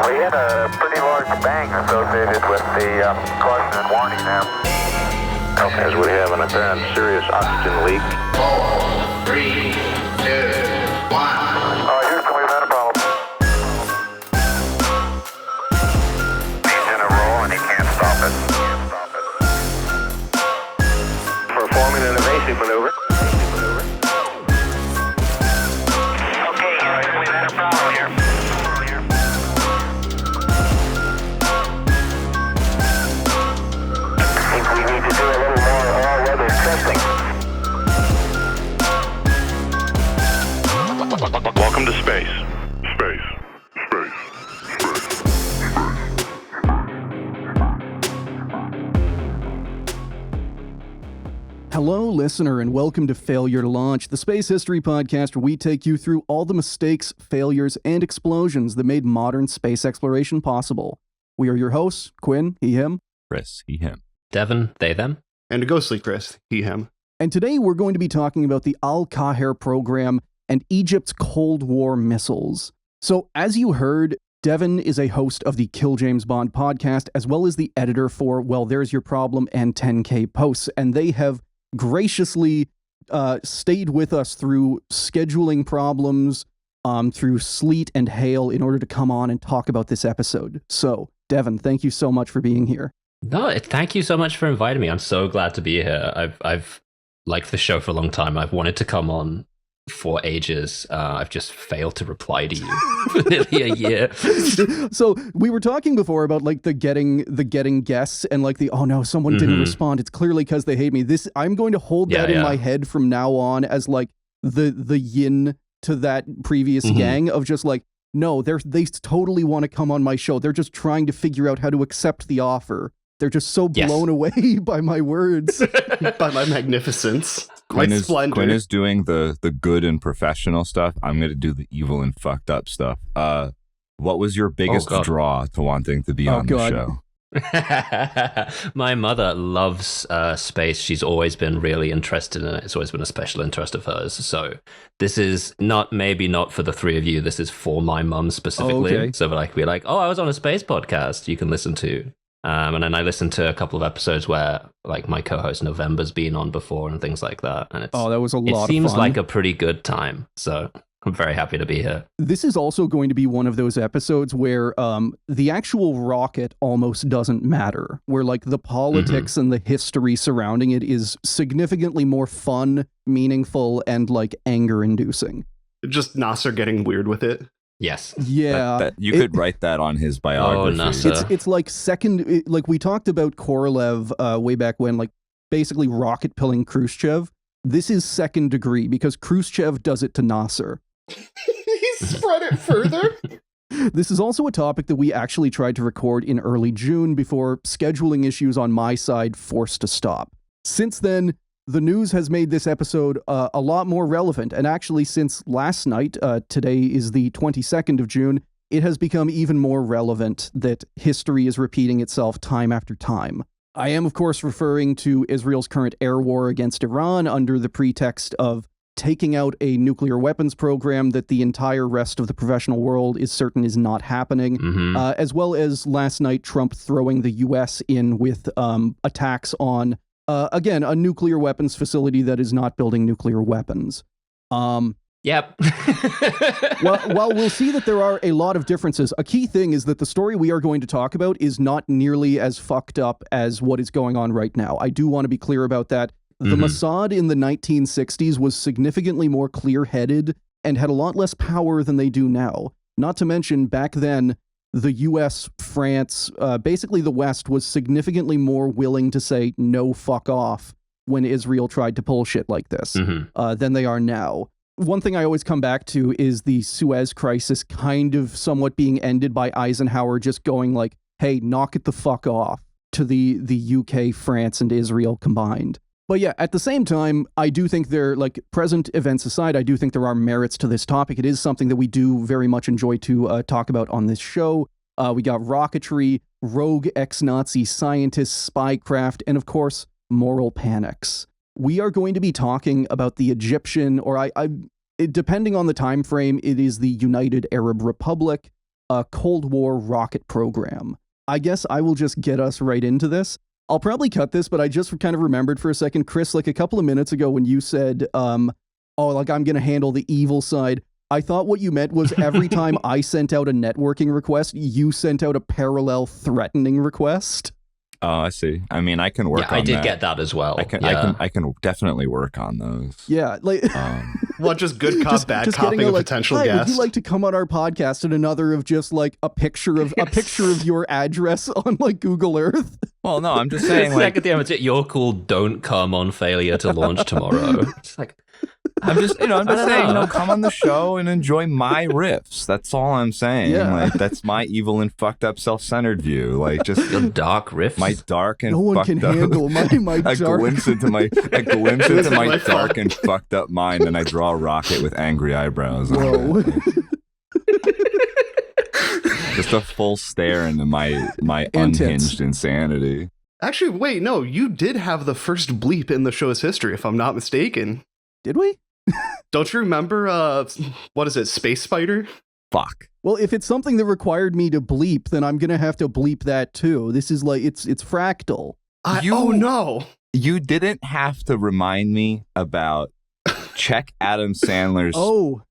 We had a pretty large bang associated with the caution and warning now. Okay, as we have an apparent serious oxygen leak. 4, 3, 2, 1. Houston, we've had a problem. He's in a roll and he can't stop it. Performing an evasive maneuver. Okay, Houston, we've had a problem here. I think we need to do a little more all-weather testing. Welcome to space. Hello, listener, and welcome to Failure to Launch, the space history podcast where we take you through all the mistakes, failures, and explosions that made modern space exploration possible. We are your hosts, Quinn, he, him. Chris, he, him. Devon, they, them. And a ghostly Chris, he, him. And today we're going to be talking about the Al-Qahir program and Egypt's Cold War missiles. So, as you heard, Devon is a host of the Kill James Bond podcast, as well as the editor for Well, There's Your Problem and 10K Posts, and they have graciously stayed with us through scheduling problems, through sleet and hail in order to come on and talk about this episode. So, Devon, thank you so much for being here. No, thank you so much for inviting me. I'm so glad to be here. I've liked the show for a long time. I've wanted to come on for ages. I've just failed to reply to you for nearly a year. So we were talking before about like the getting guests and like the, oh no, someone didn't respond. It's clearly because they hate me. I'm going to hold that in my head from now on as like the yin to that previous gang of just like, no, they totally want to come on my show. They're just trying to figure out how to accept the offer. They're just so blown away by my words. By my magnificence. Quinn is doing the good and professional stuff. I'm going to do the evil and fucked up stuff. What was your biggest draw to wanting to be on the show? My mother loves space. She's always been really interested in it. It's always been a special interest of hers. So this is not for the three of you. This is for my mum specifically. Okay. So that I could be like, oh, I was on a space podcast you can listen to. And then I listened to a couple of episodes where like my co-host November's been on before and things like that. And that was a lot of fun. It seems like a pretty good time. So I'm very happy to be here. This is also going to be one of those episodes where the actual rocket almost doesn't matter, where like the politics and the history surrounding it is significantly more fun, meaningful, and like anger-inducing. Just Nasser getting weird with it. Yes. Yeah. You could write that on his biography. Oh, Nasser. It's like like we talked about Korolev way back when, like basically rocket pilling Khrushchev. This is second degree because Khrushchev does it to Nasser. He spread it further. This is also a topic that we actually tried to record in early June before scheduling issues on my side forced to stop. Since then, the news has made this episode a lot more relevant, and actually since last night, today is the 22nd of June, it has become even more relevant that history is repeating itself time after time. I am, of course, referring to Israel's current air war against Iran under the pretext of taking out a nuclear weapons program that the entire rest of the professional world is certain is not happening, as well as last night Trump throwing the U.S. in with attacks on again, a nuclear weapons facility that is not building nuclear weapons. Yep. While we'll see that there are a lot of differences, a key thing is that the story we are going to talk about is not nearly as fucked up as what is going on right now. I do want to be clear about that. The Mossad in the 1960s was significantly more clear-headed and had a lot less power than they do now. Not to mention, back then, the US, France, basically the West was significantly more willing to say no, fuck off when Israel tried to pull shit like this than they are now. One thing I always come back to is the Suez Crisis kind of somewhat being ended by Eisenhower just going like, hey, knock it the fuck off to the UK, France, and Israel combined. But yeah, at the same time, I do think present events aside, I do think there are merits to this topic. It is something that we do very much enjoy to talk about on this show. We got rocketry, rogue ex-Nazi scientists, spycraft, and of course, moral panics. We are going to be talking about the Egyptian, or depending on the time frame, it is the United Arab Republic, a Cold War rocket program. I guess I will just get us right into this. I'll probably cut this, but I just kind of remembered for a second, Chris, like a couple of minutes ago when you said, I'm going to handle the evil side. I thought what you meant was every time I sent out a networking request, you sent out a parallel threatening request. Oh, I see. I mean, I can work on that. I did get that as well. I can definitely work on those. Yeah, like Well, just good cop, bad coping a potential Hi, guest. would you like to come on our podcast? And another of just like a picture of your address on like Google Earth. Well, no, I'm just saying, like, at the end, you're cool. Don't come on failure to launch tomorrow. It's like, I'm just saying, come on the show and enjoy my riffs. That's all I'm saying. Yeah. Like, that's my evil and fucked up, self-centered view. Like, just your dark riffs. my dark and no one fucked can up. handle my I dark. glimpse into my dark and fucked up mind, and I draw a rocket with angry eyebrows. Whoa. Just a full stare into my unhinged insanity. Actually, wait, no, you did have the first bleep in the show's history, if I'm not mistaken. Did we? Don't you remember, what is it, Space Spider? Fuck. Well, if it's something that required me to bleep, then I'm gonna have to bleep that too. This is like it's fractal. Oh no! You didn't have to remind me about check Adam Sandler's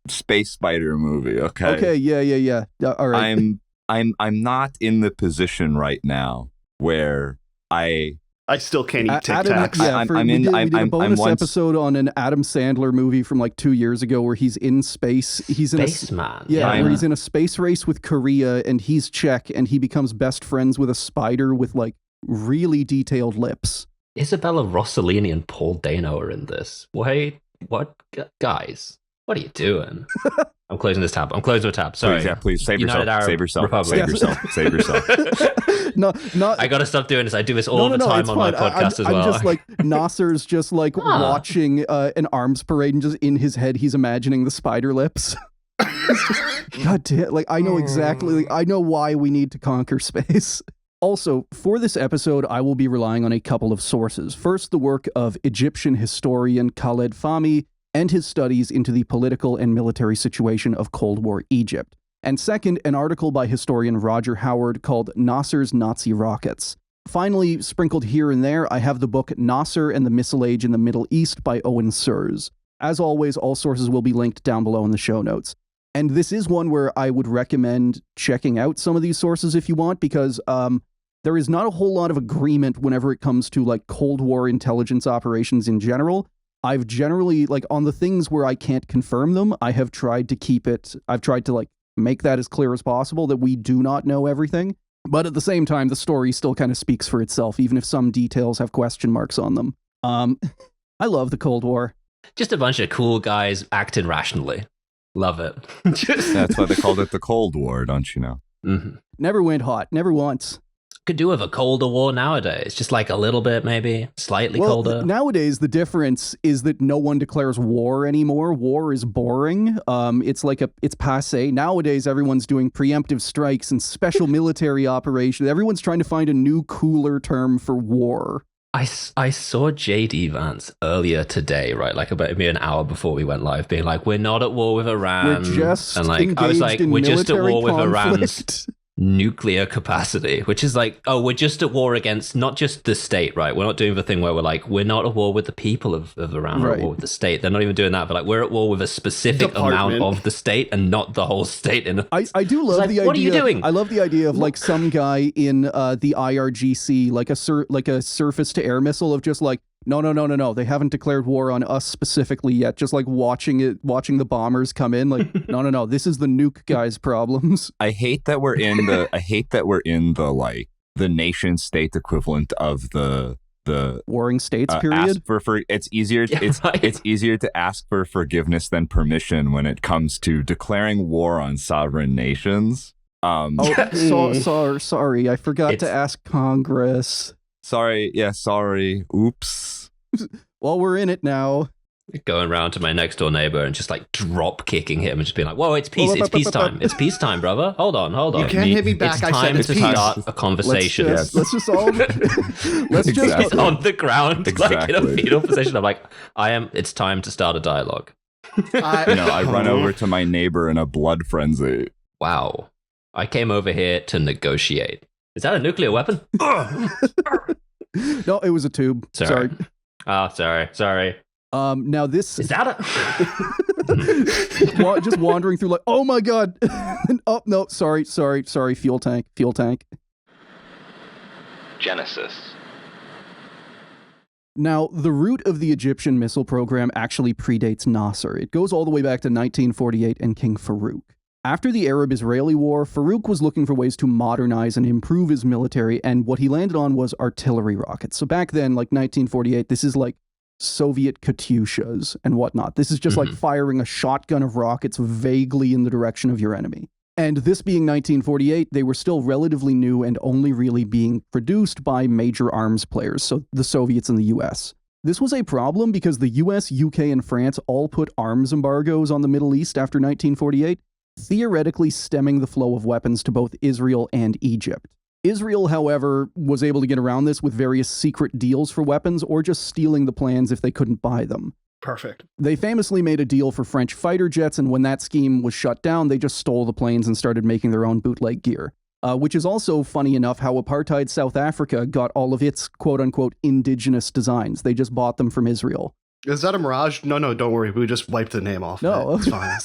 Space Spider movie. Okay. Okay. Yeah. All right. I'm not in the position right now where I still can't eat Tic Adam, Tacs. yeah, we did a bonus episode on an Adam Sandler movie from like 2 years ago where he's in space. He's in Spaceman. where he's in a space race with Korea and he's Czech and he becomes best friends with a spider with like really detailed lips. Isabella Rossellini and Paul Dano are in this. Wait, what? Guys, what are you doing? I'm closing this tab. I'm closing the tab. Sorry. Please save yourself. Save yourself. Republic. Save yourself. I gotta stop doing this. I do this all the time on my podcast as well. I'm just like Nasser's just like watching an arms parade and just in his head he's imagining the spider lips. God damn! Like I know exactly. Like, I know why we need to conquer space. Also, for this episode, I will be relying on a couple of sources. First, the work of Egyptian historian Khaled Fahmy and his studies into the political and military situation of Cold War Egypt. And second, an article by historian Roger Howard called Nasser's Nazi Rockets. Finally, sprinkled here and there, I have the book Nasser and the Missile Age in the Middle East by Owen. As always, all sources will be linked down below in the show notes. And this is one where I would recommend checking out some of these sources if you want, because there is not a whole lot of agreement whenever it comes to like Cold War intelligence operations in general. I've generally, like, on the things where I can't confirm them, I've tried to like make that as clear as possible that we do not know everything. But at the same time, the story still kind of speaks for itself, even if some details have question marks on them. I love the Cold War. Just a bunch of cool guys acting rationally. Love it. That's why they called it the Cold War, don't you know? Mm-hmm. Never went hot, never once. Could do with a colder war nowadays. Just like a little bit, maybe. Slightly colder. Nowadays, the difference is that no one declares war anymore. War is boring. It's passé. Nowadays, everyone's doing preemptive strikes and special military operations. Everyone's trying to find a new, cooler term for war. I saw J.D. Vance earlier today, right? Like about maybe an hour before we went live, being like, we're not at war with Iran. We're just and like I was like, we're just at war with Iran's nuclear capacity, which is like, oh, we're just at war against not just the state, right? We're not doing the thing where we're like, we're not at war with the people of Iran, we're at war with the state. They're not even doing that, but like, we're at war with a specific amount of the state and not the whole state. And I do love the idea. What are you doing? I love the idea of like some guy in the IRGC, like a surface to air missile of just like, no. They haven't declared war on us specifically yet. Just like watching the bombers come in. Like, no. This is the nuke guys' problems. I hate that we're in the like the nation state equivalent of the warring states period. It's easier to ask for forgiveness than permission when it comes to declaring war on sovereign nations. Sorry, I forgot to ask Congress. Sorry. Oops. Well, we're in it now. Going around to my next door neighbor and just like drop kicking him and just being like, whoa, it's peacetime. It's peacetime, brother. Hold on. You can't hit me back. It's time to start a conversation. Let's just He's on the ground, like in a fetal position. I'm like, it's time to start a dialogue. I run over to my neighbor in a blood frenzy. Wow. I came over here to negotiate. Is that a nuclear weapon? No, it was a tube. Sorry. Oh, sorry. Now this is that just wandering through like, oh my god. Oh no, sorry. Fuel tank. Genesis. Now, the root of the Egyptian missile program actually predates Nasser. It goes all the way back to 1948 and King Farooq. After the Arab-Israeli War, Farooq was looking for ways to modernize and improve his military, and what he landed on was artillery rockets. So back then, like 1948, this is like Soviet Katyushas and whatnot. This is just like firing a shotgun of rockets vaguely in the direction of your enemy. And this being 1948, they were still relatively new and only really being produced by major arms players, so the Soviets and the US. This was a problem because the US, UK, and France all put arms embargoes on the Middle East after 1948, theoretically stemming the flow of weapons to both Israel and Egypt. Israel, however, was able to get around this with various secret deals for weapons or just stealing the plans if they couldn't buy them. Perfect. They famously made a deal for French fighter jets, and when that scheme was shut down, they just stole the planes and started making their own bootleg gear. Which is also funny enough how apartheid South Africa got all of its quote-unquote indigenous designs. They just bought them from Israel. Is that a mirage? No, don't worry. We just wiped the name off. No. It's fine.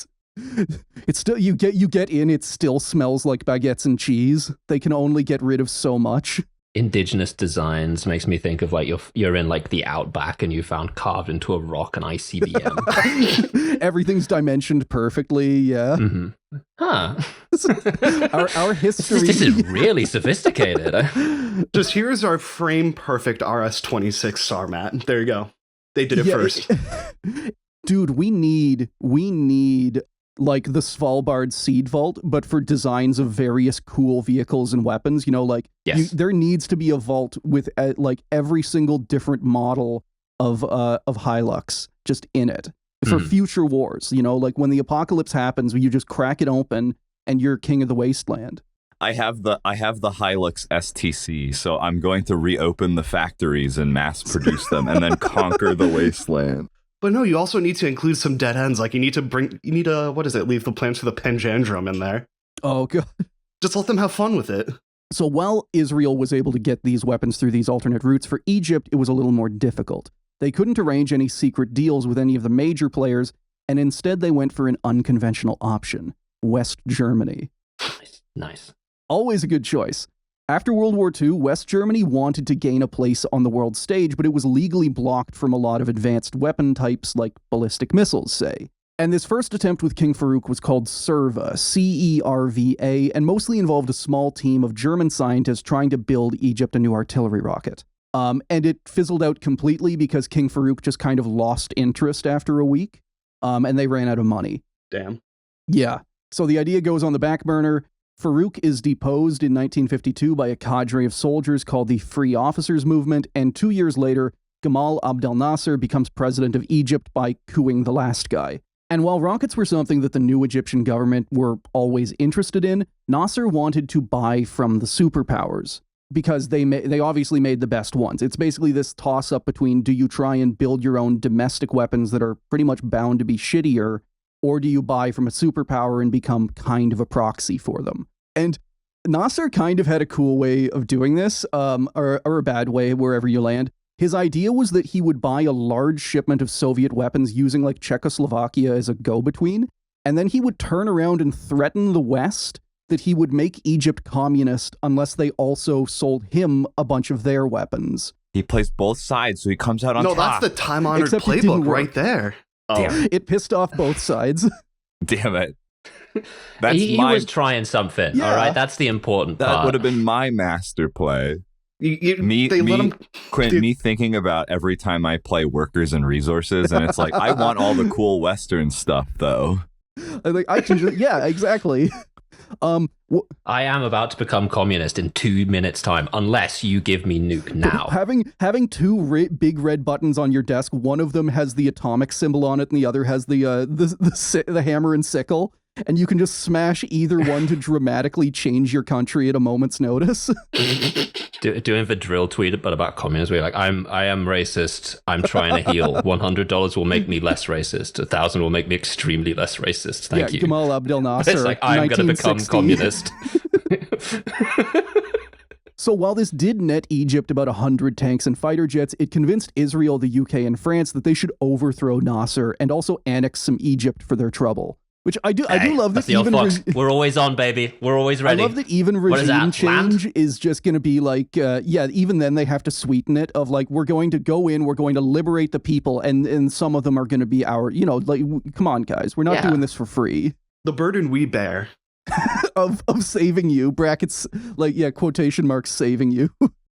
It's still, you get in, it still smells like baguettes and cheese. They can only get rid of so much. Indigenous designs makes me think of like you're in like the outback and you found carved into a rock an ICBM. Everything's dimensioned perfectly, yeah. Huh. Our history. This is really sophisticated. Just here's our frame perfect RS-26 SAR mat. There you go. They did it first. Dude, we need like the Svalbard Seed Vault, but for designs of various cool vehicles and weapons, you know, like there needs to be a vault with like every single different model of Hilux just in it for future wars, you know, like when the apocalypse happens, you just crack it open and you're king of the wasteland. I have the Hilux STC, so I'm going to reopen the factories and mass produce them and then conquer the wasteland. But no, you also need to include some dead ends. Like leave the plans for the Panjandrum in there. Oh, God. Just let them have fun with it. So while Israel was able to get these weapons through these alternate routes, for Egypt, it was a little more difficult. They couldn't arrange any secret deals with any of the major players, and instead they went for an unconventional option, West Germany. Nice. Always a good choice. After World War II, West Germany wanted to gain a place on the world stage, but it was legally blocked from a lot of advanced weapon types like ballistic missiles, say. And this first attempt with King Farooq was called CERVA, C-E-R-V-A, and mostly involved a small team of German scientists trying to build Egypt a new artillery rocket. And it fizzled out completely because King Farooq just kind of lost interest after a week, and they ran out of money. Damn. Yeah. So the idea goes on the back burner. Farooq is deposed in 1952 by a cadre of soldiers called the Free Officers Movement, and 2 years later, Gamal Abdel Nasser becomes president of Egypt by coupping the last guy. And while rockets were something that the new Egyptian government were always interested in, Nasser wanted to buy from the superpowers, because they obviously made the best ones. It's basically this toss-up between, do you try and build your own domestic weapons that are pretty much bound to be shittier, or do you buy from a superpower and become kind of a proxy for them? And Nasser kind of had a cool way of doing this, or a bad way, wherever you land. His idea was that he would buy a large shipment of Soviet weapons using like Czechoslovakia as a go-between, and then he would turn around and threaten the West that he would make Egypt communist unless they also sold him a bunch of their weapons. He plays both sides, so he comes out on top. No, that's the time-honored playbook right there. Damn. It pissed off both sides. Damn it. He was trying something, all right? That's the important part. That would have been my master play. Me thinking about every time I play Workers and Resources, and it's like, I want all the cool Western stuff, though. I can just, yeah, exactly. I am about to become communist in 2 minutes' time, unless you give me nuke now. Having two big red buttons on your desk, one of them has the atomic symbol on it, and the other has the hammer and sickle. and you can just smash either one to dramatically change your country at a moment's notice. Doing the drill tweet, but about communism, where I am racist. I'm trying to heal. $100 will make me less racist. 1,000 will make me extremely less racist. Thank you. Gamal Abdel Nasser. It's like I'm going to become communist. So while this did net Egypt about 100 tanks and fighter jets, it convinced Israel, the UK, and France that they should overthrow Nasser and also annex some Egypt for their trouble. Which I do love that even we're always on, baby. We're always ready. I love that even regime change is just going to be like, even then they have to sweeten it of like, we're going to go in, we're going to liberate the people, and some of them are going to be our, come on, guys, we're not doing this for free. The burden we bear. of saving you, brackets, quotation marks, saving you.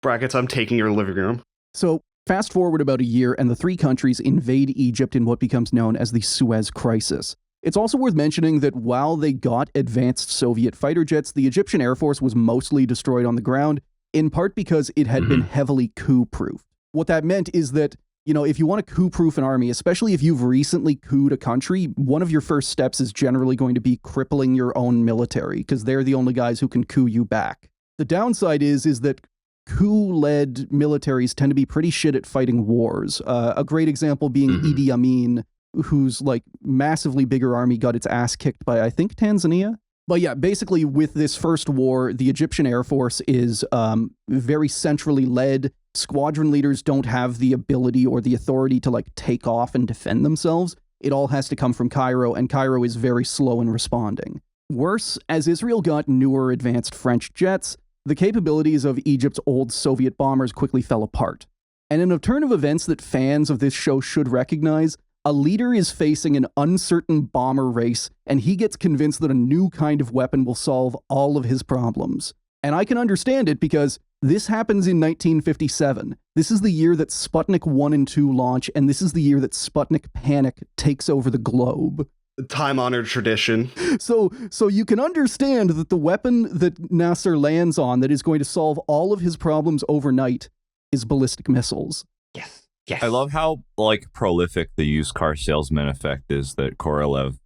Brackets, I'm taking your living room. So fast forward about a year, and the three countries invade Egypt in what becomes known as the Suez Crisis. It's also worth mentioning that while they got advanced Soviet fighter jets, the Egyptian Air Force was mostly destroyed on the ground, in part because it had been heavily coup-proofed. What that meant is that, if you want to coup-proof an army, especially if you've recently couped a country, one of your first steps is generally going to be crippling your own military, because they're the only guys who can coup you back. The downside is that coup-led militaries tend to be pretty shit at fighting wars. A great example being Idi Amin, whose massively bigger army got its ass kicked by, I think, Tanzania. But yeah, basically with this first war, the Egyptian Air Force is very centrally led. Squadron leaders don't have the ability or the authority to take off and defend themselves. It all has to come from Cairo, and Cairo is very slow in responding. Worse, as Israel got newer advanced French jets, the capabilities of Egypt's old Soviet bombers quickly fell apart. And in a turn of events that fans of this show should recognize, a leader is facing an uncertain bomber race, and he gets convinced that a new kind of weapon will solve all of his problems. And I can understand it because this happens in 1957. This is the year that Sputnik 1 and 2 launch, and this is the year that Sputnik panic takes over the globe. Time-honored tradition. So you can understand that the weapon that Nasser lands on that is going to solve all of his problems overnight is ballistic missiles. Yes. I love how prolific the used car salesman effect is that Korolev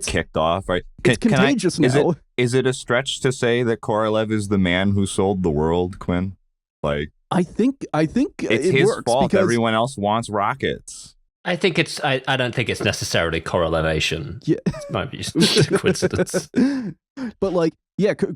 kicked off. Right? It's contagious now. Is it a stretch to say that Korolev is the man who sold the world, Quinn? I think it's it his works fault. because Everyone else wants rockets. I think it's. I don't think it's necessarily correlation. Yeah, it might be just a coincidence. But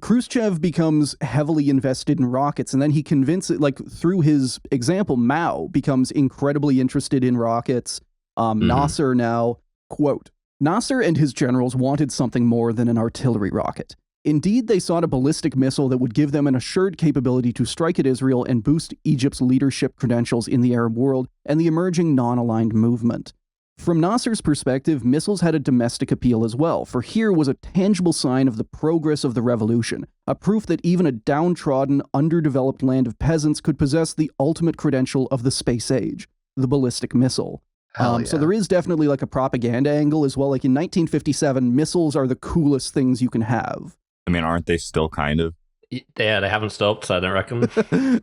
Khrushchev becomes heavily invested in rockets, and then he convinces, through his example, Mao becomes incredibly interested in rockets. Nasser now, quote, Nasser and his generals wanted something more than an artillery rocket. Indeed, they sought a ballistic missile that would give them an assured capability to strike at Israel and boost Egypt's leadership credentials in the Arab world and the emerging non-aligned movement. From Nasser's perspective, missiles had a domestic appeal as well, for here was a tangible sign of the progress of the revolution, a proof that even a downtrodden, underdeveloped land of peasants could possess the ultimate credential of the space age, the ballistic missile. So there is definitely a propaganda angle as well. In 1957, missiles are the coolest things you can have. I mean, aren't they still kind of? Yeah, they haven't stopped, so I don't reckon.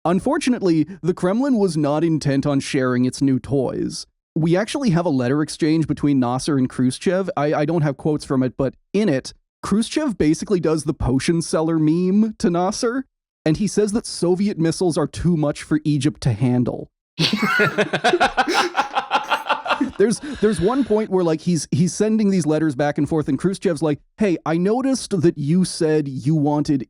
Unfortunately, the Kremlin was not intent on sharing its new toys. We actually have a letter exchange between Nasser and Khrushchev. I don't have quotes from it, but in it, Khrushchev basically does the potion seller meme to Nasser, and he says that Soviet missiles are too much for Egypt to handle. There's one point where he's sending these letters back and forth, and Khrushchev's like, "Hey, I noticed that you said you wanted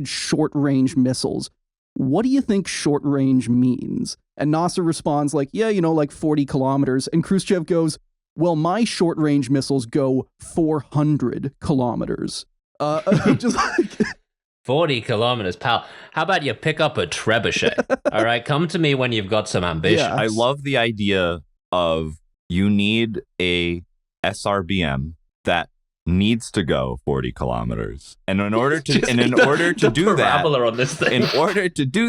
short range missiles. What do you think short range means?" And Nasser responds 40 kilometers. And Khrushchev goes, "Well, my short range missiles go 400 kilometers." Just 40 kilometers, pal. How about you pick up a trebuchet? All right, come to me when you've got some ambition. Yeah. I love the idea of you need a SRBM that needs to go 40 kilometers. And in order to do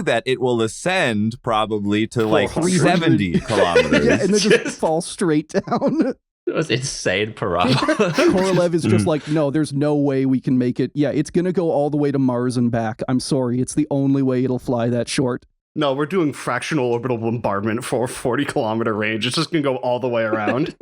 that, it will ascend probably to 70 kilometers. Yeah, and then just fall straight down. It was insane parabola. Korolev is just no, there's no way we can make it. Yeah, it's going to go all the way to Mars and back. I'm sorry, it's the only way it'll fly that short. No, we're doing fractional orbital bombardment for 40-kilometer range. It's just going to go all the way around.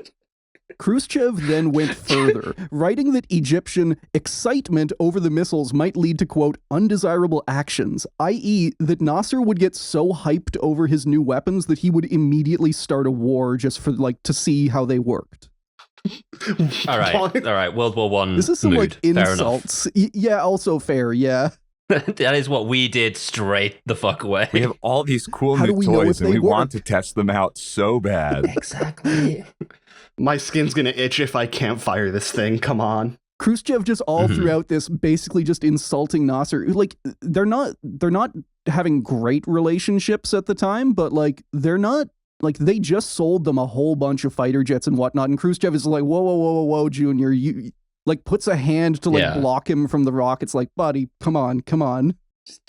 Khrushchev then went further, writing that Egyptian excitement over the missiles might lead to, quote, undesirable actions, i.e. that Nasser would get so hyped over his new weapons that he would immediately start a war just for, like, to see how they worked. All right. World War I. This is some, mood. like, insults. Yeah, also fair, yeah. That is what we did straight the fuck away. We have all these cool new toys and we want to test them out so bad. Exactly. My skin's gonna itch if I can't fire this thing. Come on. Khrushchev just all throughout this basically just insulting Nasser. Like, they're not having great relationships at the time, but like they're not, like, they just sold them a whole bunch of fighter jets and whatnot, and Khrushchev is like, whoa, Junior, you, like, puts a hand to, like, block him from the rockets, like, buddy, come on.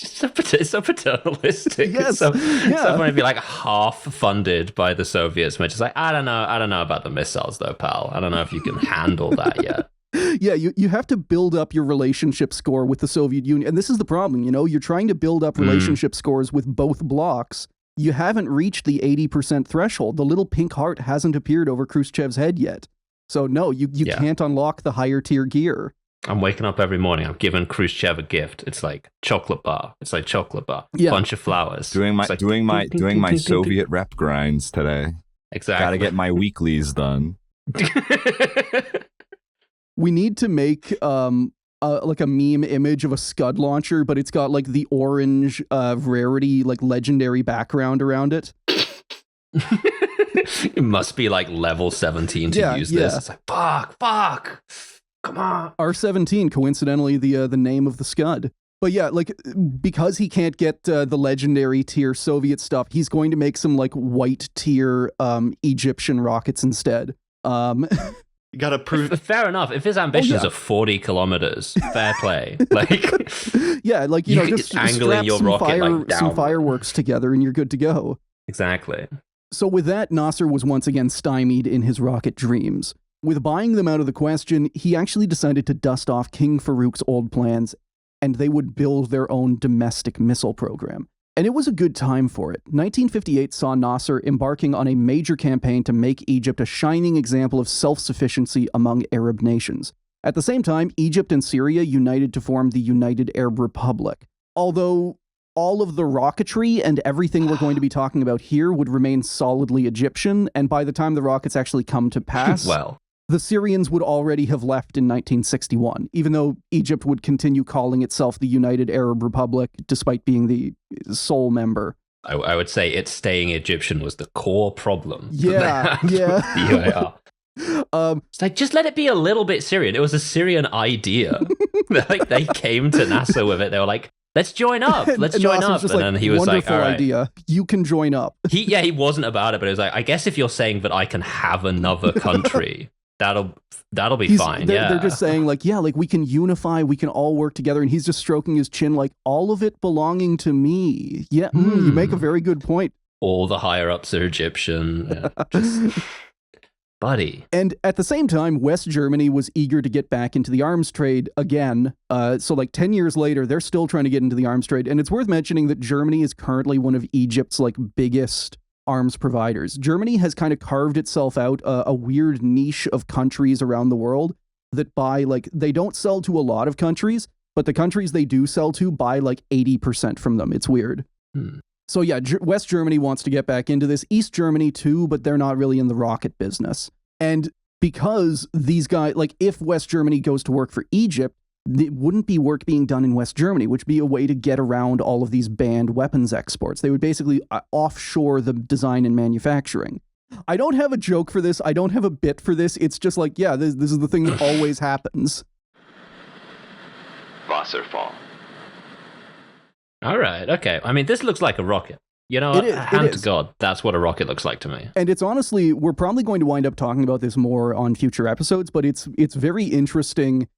It's so paternalistic. Yes. So funny to be, like, half funded by the Soviets, which is like, I don't know about the missiles, though, pal. I don't know if you can handle that yet. Yeah, you have to build up your relationship score with the Soviet Union, and this is the problem, you know? You're trying to build up relationship scores with both blocks. You haven't reached the 80% threshold. The little pink heart hasn't appeared over Khrushchev's head yet. So no, you can't unlock the higher tier gear. I'm waking up every morning. I'm giving Khrushchev a gift. It's like chocolate bar. Yeah. Bunch of flowers. Doing my Soviet rep grinds today. Exactly. Got to get my weeklies done. We need to make like a meme image of a Scud launcher, but it's got like the orange rarity, like legendary background around it. It must be like level 17 to use this. It's like, fuck. Come on. R17, coincidentally, the name of the Scud. But yeah, like, because he can't get the legendary tier Soviet stuff, he's going to make some like white tier Egyptian rockets instead. You gotta prove. Fair enough. If his ambitions are 40 kilometers, fair play. Like, yeah, like, you know, just angling your rocket like down. Some fireworks together and you're good to go. Exactly. So with that, Nasser was once again stymied in his rocket dreams. With buying them out of the question, he actually decided to dust off King Farooq's old plans, and they would build their own domestic missile program. And it was a good time for it. 1958 saw Nasser embarking on a major campaign to make Egypt a shining example of self-sufficiency among Arab nations. At the same time, Egypt and Syria united to form the United Arab Republic. Although all of the rocketry and everything we're going to be talking about here would remain solidly Egyptian, and by the time the rockets actually come to pass, the Syrians would already have left in 1961, even though Egypt would continue calling itself the United Arab Republic, despite being the sole member. I would say it staying Egyptian was the core problem. Yeah. The UAR. It's like, just let it be a little bit Syrian. It was a Syrian idea. Like, they came to Nasser with it. They were like, let's join up. Let's join up. And then he was like, all right. Idea. You can join up. He wasn't about it, but it was like, I guess if you're saying that I can have another country, that'll be fine. They're just saying like, yeah, like we can unify, we can all work together. And he's just stroking his chin like, all of it belonging to me. Yeah, you make a very good point. All the higher ups are Egyptian. Yeah, just... Buddy. And at the same time, West Germany was eager to get back into the arms trade again. So like 10 years later, they're still trying to get into the arms trade. And it's worth mentioning that Germany is currently one of Egypt's like biggest arms providers. Germany has kind of carved itself out a weird niche of countries around the world that buy, like, they don't sell to a lot of countries, but the countries they do sell to buy like 80% from them. It's weird. So yeah, West Germany wants to get back into this. East Germany too, but they're not really in the rocket business. And because these guys, like, if West Germany goes to work for Egypt, it wouldn't be work being done in West Germany, which would be a way to get around all of these banned weapons exports. They would basically offshore the design and manufacturing. I don't have a joke for this. I don't have a bit for this. It's just like, yeah, this is the thing that always happens. Wasserfall. All right, okay. I mean, this looks like a rocket. You know, hand to God, that's what a rocket looks like to me. And it's honestly, we're probably going to wind up talking about this more on future episodes, but it's very interesting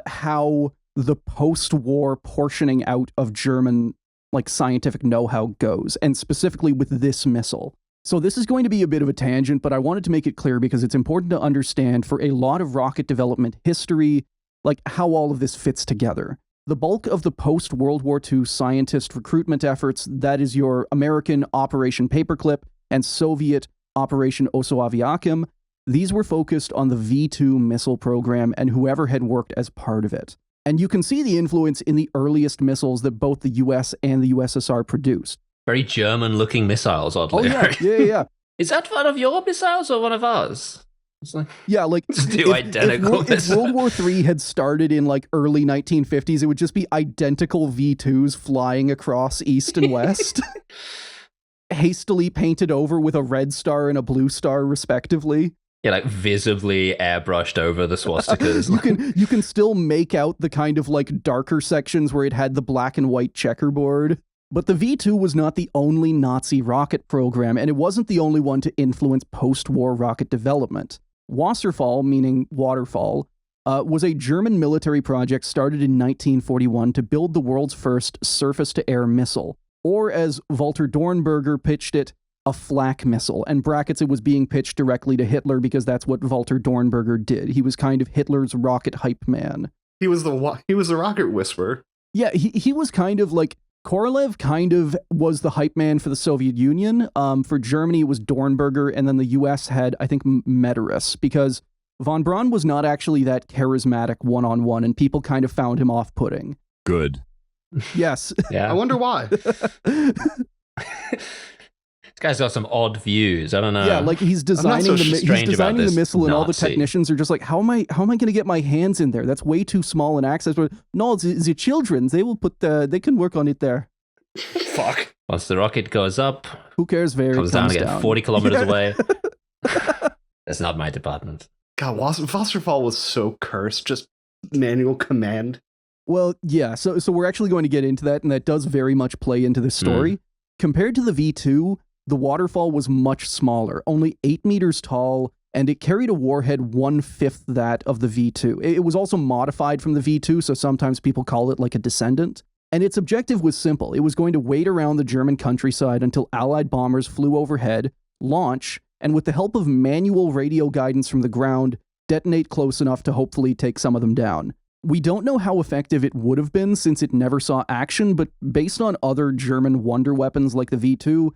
how the post-war portioning out of German like scientific know-how goes, and specifically with this missile. So this is going to be a bit of a tangent, but I wanted to make it clear because it's important to understand for a lot of rocket development history, like how all of this fits together. The bulk of the post-World War II scientist recruitment efforts, that is your American Operation Paperclip and Soviet Operation Oso Aviakim, These were focused on the V-2 missile program and whoever had worked as part of it. And you can see the influence in the earliest missiles that both the US and the USSR produced. Very German-looking missiles, oddly. Oh, yeah. Is that one of your missiles or one of ours? Yeah, like if World War III had started in like early 1950s, it would just be identical V2s flying across east and west, hastily painted over with a red star and a blue star, respectively. Yeah, like visibly airbrushed over the swastikas. You can still make out the kind of like darker sections where it had the black and white checkerboard. But the V2 was not the only Nazi rocket program, and it wasn't the only one to influence post-war rocket development. Wasserfall, meaning waterfall, was a German military project started in 1941 to build the world's first surface-to-air missile, or as Walter Dornberger pitched it, a flak missile. And brackets, it was being pitched directly to Hitler because that's what Walter Dornberger did. He was kind of Hitler's rocket hype man. He was the rocket whisperer. Yeah, he was kind of like... Korolev kind of was the hype man for the Soviet Union. For Germany, it was Dornberger, and then the US had, I think, Medorus, because von Braun was not actually that charismatic one-on-one, and people kind of found him off-putting. Good. Yes. Yeah. I wonder why. This guy's got some odd views. I don't know. Yeah, like he's designing the missile, and all the technicians are just like, how am I going to get my hands in there? That's way too small an access. No, the children, they will they can work on it there. Fuck. Once the rocket goes up, who cares where it comes down down again, 40 kilometers away. That's not my department. God, Wasserfall was so cursed. Just manual command. Well, yeah. So we're actually going to get into that, and that does very much play into this story. Compared to the V2. The waterfall was much smaller, only 8 meters tall, and it carried a warhead 1/5 that of the V2. It was also modified from the V2, so sometimes people call it like a descendant. And its objective was simple. It was going to wait around the German countryside until Allied bombers flew overhead, launch, and with the help of manual radio guidance from the ground, detonate close enough to hopefully take some of them down. We don't know how effective it would have been since it never saw action, but based on other German wonder weapons like the V2,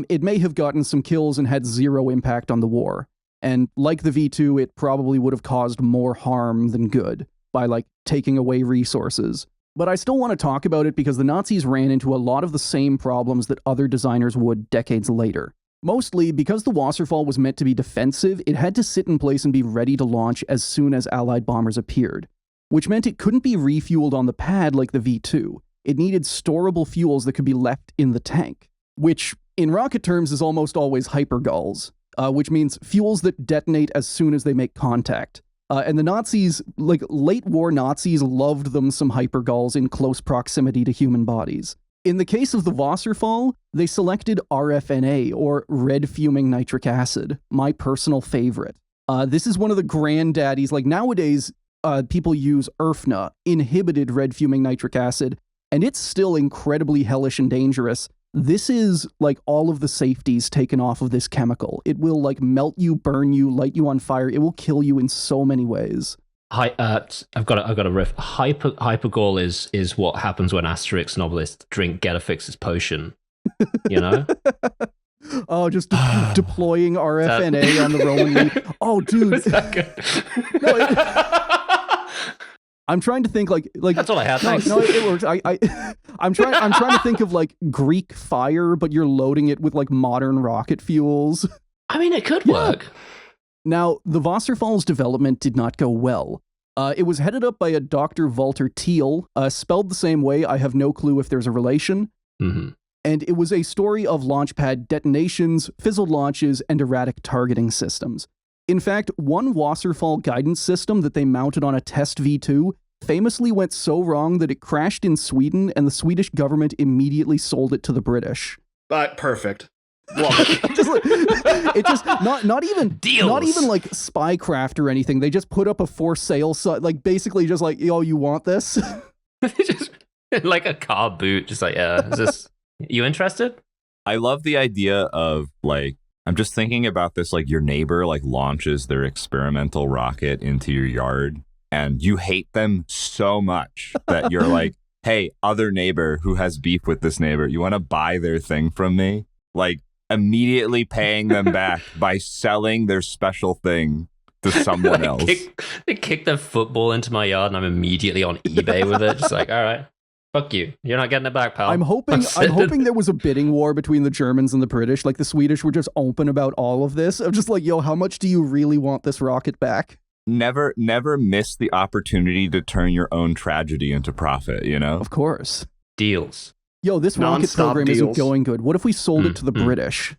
it may have gotten some kills and had zero impact on the war. And like the V2, it probably would have caused more harm than good by, like, taking away resources. But I still want to talk about it because the Nazis ran into a lot of the same problems that other designers would decades later. Mostly because the Wasserfall was meant to be defensive, it had to sit in place and be ready to launch as soon as Allied bombers appeared, which meant it couldn't be refueled on the pad like the V2. It needed storable fuels that could be left in the tank, which in rocket terms is almost always hypergulls, which means fuels that detonate as soon as they make contact. And the Nazis, like late war Nazis, loved them some hypergulls in close proximity to human bodies. In the case of the Wasserfall, they selected RFNA, or red fuming nitric acid, my personal favorite. This is one of the granddaddies. Like nowadays, people use IRFNA, inhibited red fuming nitric acid, and it's still incredibly hellish and dangerous. This is like all of the safeties taken off of this chemical. It will like melt you, burn you, light you on fire. It will kill you in so many ways. I've got a riff. Hypergol is what happens when Asterix novelists drink Getafix's potion. You know? Oh, just deploying RFNA on the Roman lead. Oh, dude. Was that good? No, I'm trying to think like that's all I have. Thanks. No, it works. I'm trying to think of like Greek fire, but you're loading it with like modern rocket fuels. I mean, it could work. Now, the Wasserfall's development did not go well. It was headed up by a Dr. Walter Thiel, spelled the same way. I have no clue if there's a relation. Mm-hmm. And it was a story of launchpad detonations, fizzled launches, and erratic targeting systems. In fact, one Wasserfall guidance system that they mounted on a test V2 famously went so wrong that it crashed in Sweden, and the Swedish government immediately sold it to the British. Perfect. It just not even Deals. Not even like spycraft or anything. They just put up a for sale sign, like basically just like, yo, you want this? Just like a car boot, just like, yeah, is this, you interested? I love the idea of like, I'm just thinking about this, like your neighbor like launches their experimental rocket into your yard and you hate them so much that you're like, hey, other neighbor who has beef with this neighbor, you want to buy their thing from me? Like, immediately paying them back by selling their special thing to someone else. They kick the football into my yard and I'm immediately on eBay with it. Just like, all right, fuck you. You're not getting it back, pal. I'm hoping there was a bidding war between the Germans and the British. Like the Swedish were just open about all of this. I'm just like, yo, how much do you really want this rocket back? Never miss the opportunity to turn your own tragedy into profit, you know? Of course. Deals. Yo, this rocket Non-stop program deals. isn't going good. What if we sold it to the British?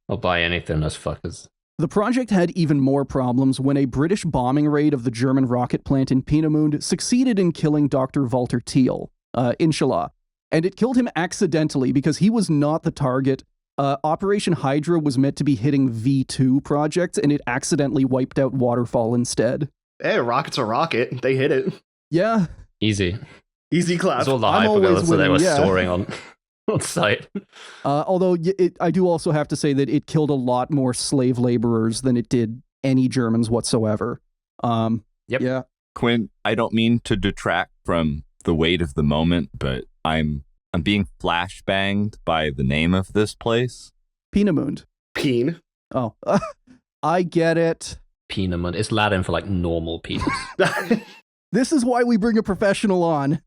I'll buy anything, those fuckers. The project had even more problems when a British bombing raid of the German rocket plant in Peenemünde succeeded in killing Dr. Walter Thiel, inshallah. And it killed him accidentally because he was not the target. Operation Hydra was meant to be hitting V2 projects, and it accidentally wiped out Wasserfall instead. Hey, a rocket's a rocket. They hit it. Yeah. Easy. Easy clap. It's all the I'm always hyperglyphs that they were winning, yeah. storing on site. Although I do also have to say that it killed a lot more slave laborers than it did any Germans whatsoever. Yep. Yeah. Quinn, I don't mean to detract from the weight of the moment, but I'm being flashbanged by the name of this place. Peenemünde. Peen. Oh, I get it. Peenemünde. It's Latin for like normal penis. This is why we bring a professional on.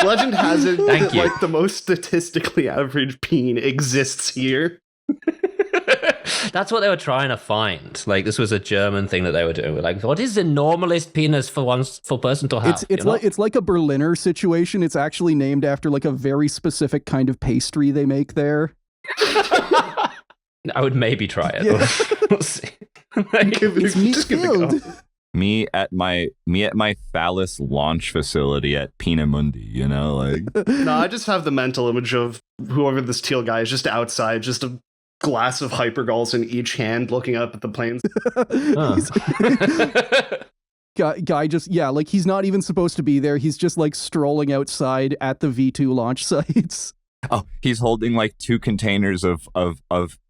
Legend has it Thank that you. like the most statistically average peen exists here. That's what they were trying to find. Like this was a German thing that they were doing. Like, what is the normalist penis for person to have? It's like a Berliner situation. It's actually named after like a very specific kind of pastry they make there. I would maybe try it. Yeah. We'll see. It's meat Just give it a go. filled. Me at my phallus launch facility at Peenemünde, you know, like No, I just have the mental image of whoever this teal guy is just outside, just a glass of hypergulls in each hand, looking up at the planes. Guy just, yeah, like he's not even supposed to be there. He's just like strolling outside at the V2 launch sites. oh, he's holding like 2 containers of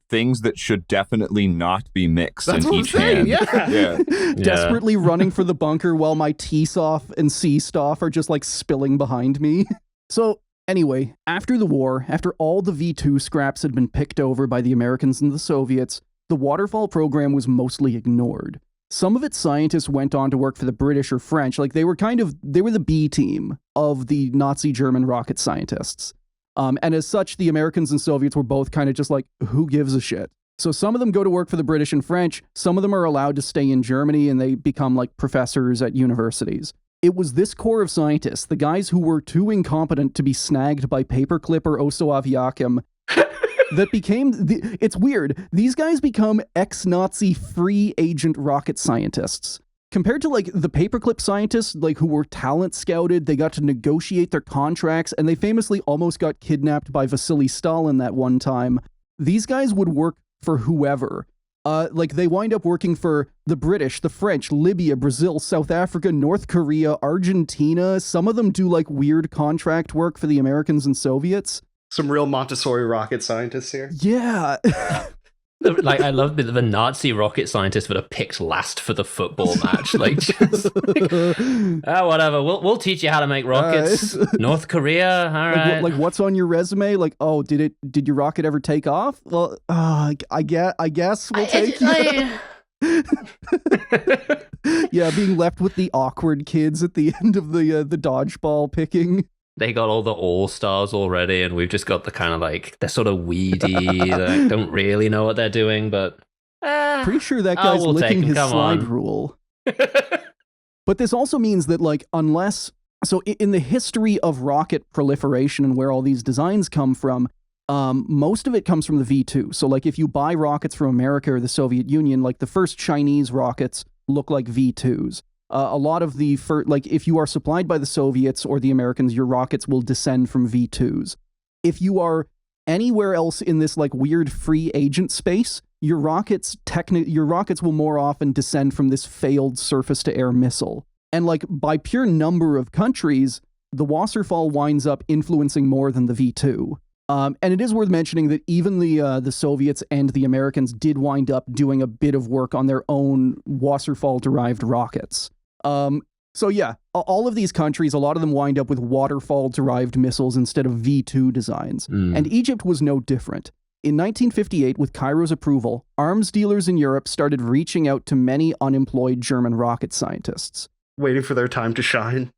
things that should definitely not be mixed That's in what I'm each saying, hand. yeah. Desperately running for the bunker while my T-Soff and C-Stoff are just like spilling behind me. So anyway, after the war, after all the V2 scraps had been picked over by the Americans and the Soviets, the Wasserfall program was mostly ignored. Some of its scientists went on to work for the British or French, like they were the B team of the Nazi German rocket scientists. And as such, the Americans and Soviets were both kind of just like, who gives a shit? So some of them go to work for the British and French, some of them are allowed to stay in Germany and they become like professors at universities. It was this core of scientists, the guys who were too incompetent to be snagged by Paperclip or Oso Aviakim, that became, it's weird, these guys become ex-Nazi free agent rocket scientists. Compared to like the Paperclip scientists, like who were talent scouted, they got to negotiate their contracts, and they famously almost got kidnapped by Vasily Stalin that one time. These guys would work for whoever. Like they wind up working for the British, the French, Libya, Brazil, South Africa, North Korea, Argentina. Some of them do like weird contract work for the Americans and Soviets. Some real Montessori rocket scientists here. Yeah. Like I love the Nazi rocket scientists that are picked last for the football match. Like, just like whatever. We'll teach you how to make rockets. North Korea, all right. Like what's on your resume? Like, oh, did your rocket ever take off? Well, I guess we'll take you. Yeah, being left with the awkward kids at the end of the dodgeball picking. They got all the all-stars already, and we've just got the kind of like, they're sort of weedy, they don't really know what they're doing, but... Pretty sure that guy's we'll licking his come slide on. rule. But this also means that, like, unless... So in the history of rocket proliferation and where all these designs come from, most of it comes from the V2. So, like, if you buy rockets from America or the Soviet Union, like, the first Chinese rockets look like V2s. A lot of the, like, if you are supplied by the Soviets or the Americans, your rockets will descend from V2s. If you are anywhere else in this, like, weird free agent space, your rockets will more often descend from this failed surface-to-air missile. And, like, by pure number of countries, the Wasserfall winds up influencing more than the V2. And it is worth mentioning that even the Soviets and the Americans did wind up doing a bit of work on their own Wasserfall-derived rockets. So yeah, all of these countries, a lot of them wind up with Wasserfall-derived missiles instead of V2 designs. And Egypt was no different. In 1958, with Cairo's approval, arms dealers in Europe started reaching out to many unemployed German rocket scientists. Waiting for their time to shine.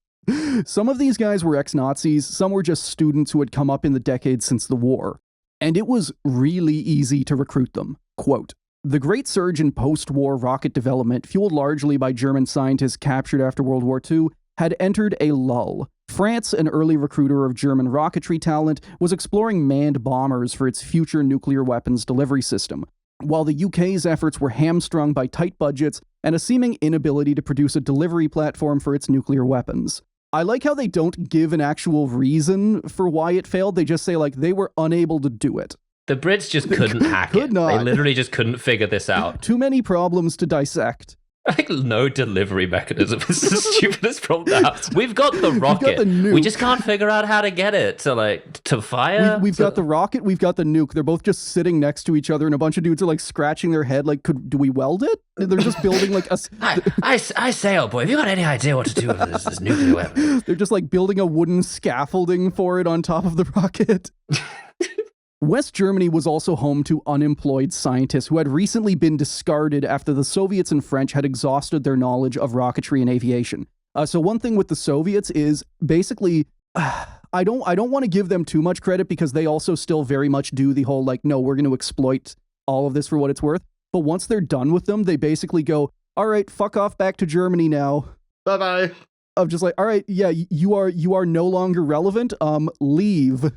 Some of these guys were ex-Nazis, some were just students who had come up in the decades since the war. And it was really easy to recruit them. Quote, "The great surge in post-war rocket development, fueled largely by German scientists captured after World War II, had entered a lull. France, an early recruiter of German rocketry talent, was exploring manned bombers for its future nuclear weapons delivery system, while the UK's efforts were hamstrung by tight budgets and a seeming inability to produce a delivery platform for its nuclear weapons." I like how they don't give an actual reason for why it failed. They just say, like, they were unable to do it. The Brits just couldn't hack it. Not. They literally just couldn't figure this out. Too many problems to dissect. Like, no delivery mechanism is the stupidest problem. We've got the rocket. the nuke. We just can't figure out how to get it to fire. We've got the rocket, we've got the nuke. They're both just sitting next to each other, and a bunch of dudes are like scratching their head like, do we weld it? They're just building like a... I say, old boy, have you got any idea what to do with this nuclear weapon? They're just like building a wooden scaffolding for it on top of the rocket. West Germany was also home to unemployed scientists who had recently been discarded after the Soviets and French had exhausted their knowledge of rocketry and aviation. So one thing with the Soviets is basically, I don't want to give them too much credit because they also still very much do the whole like, no, we're going to exploit all of this for what it's worth. But once they're done with them, they basically go, all right, fuck off back to Germany now. Bye-bye. Of just like, all right, yeah, you are no longer relevant. Leave.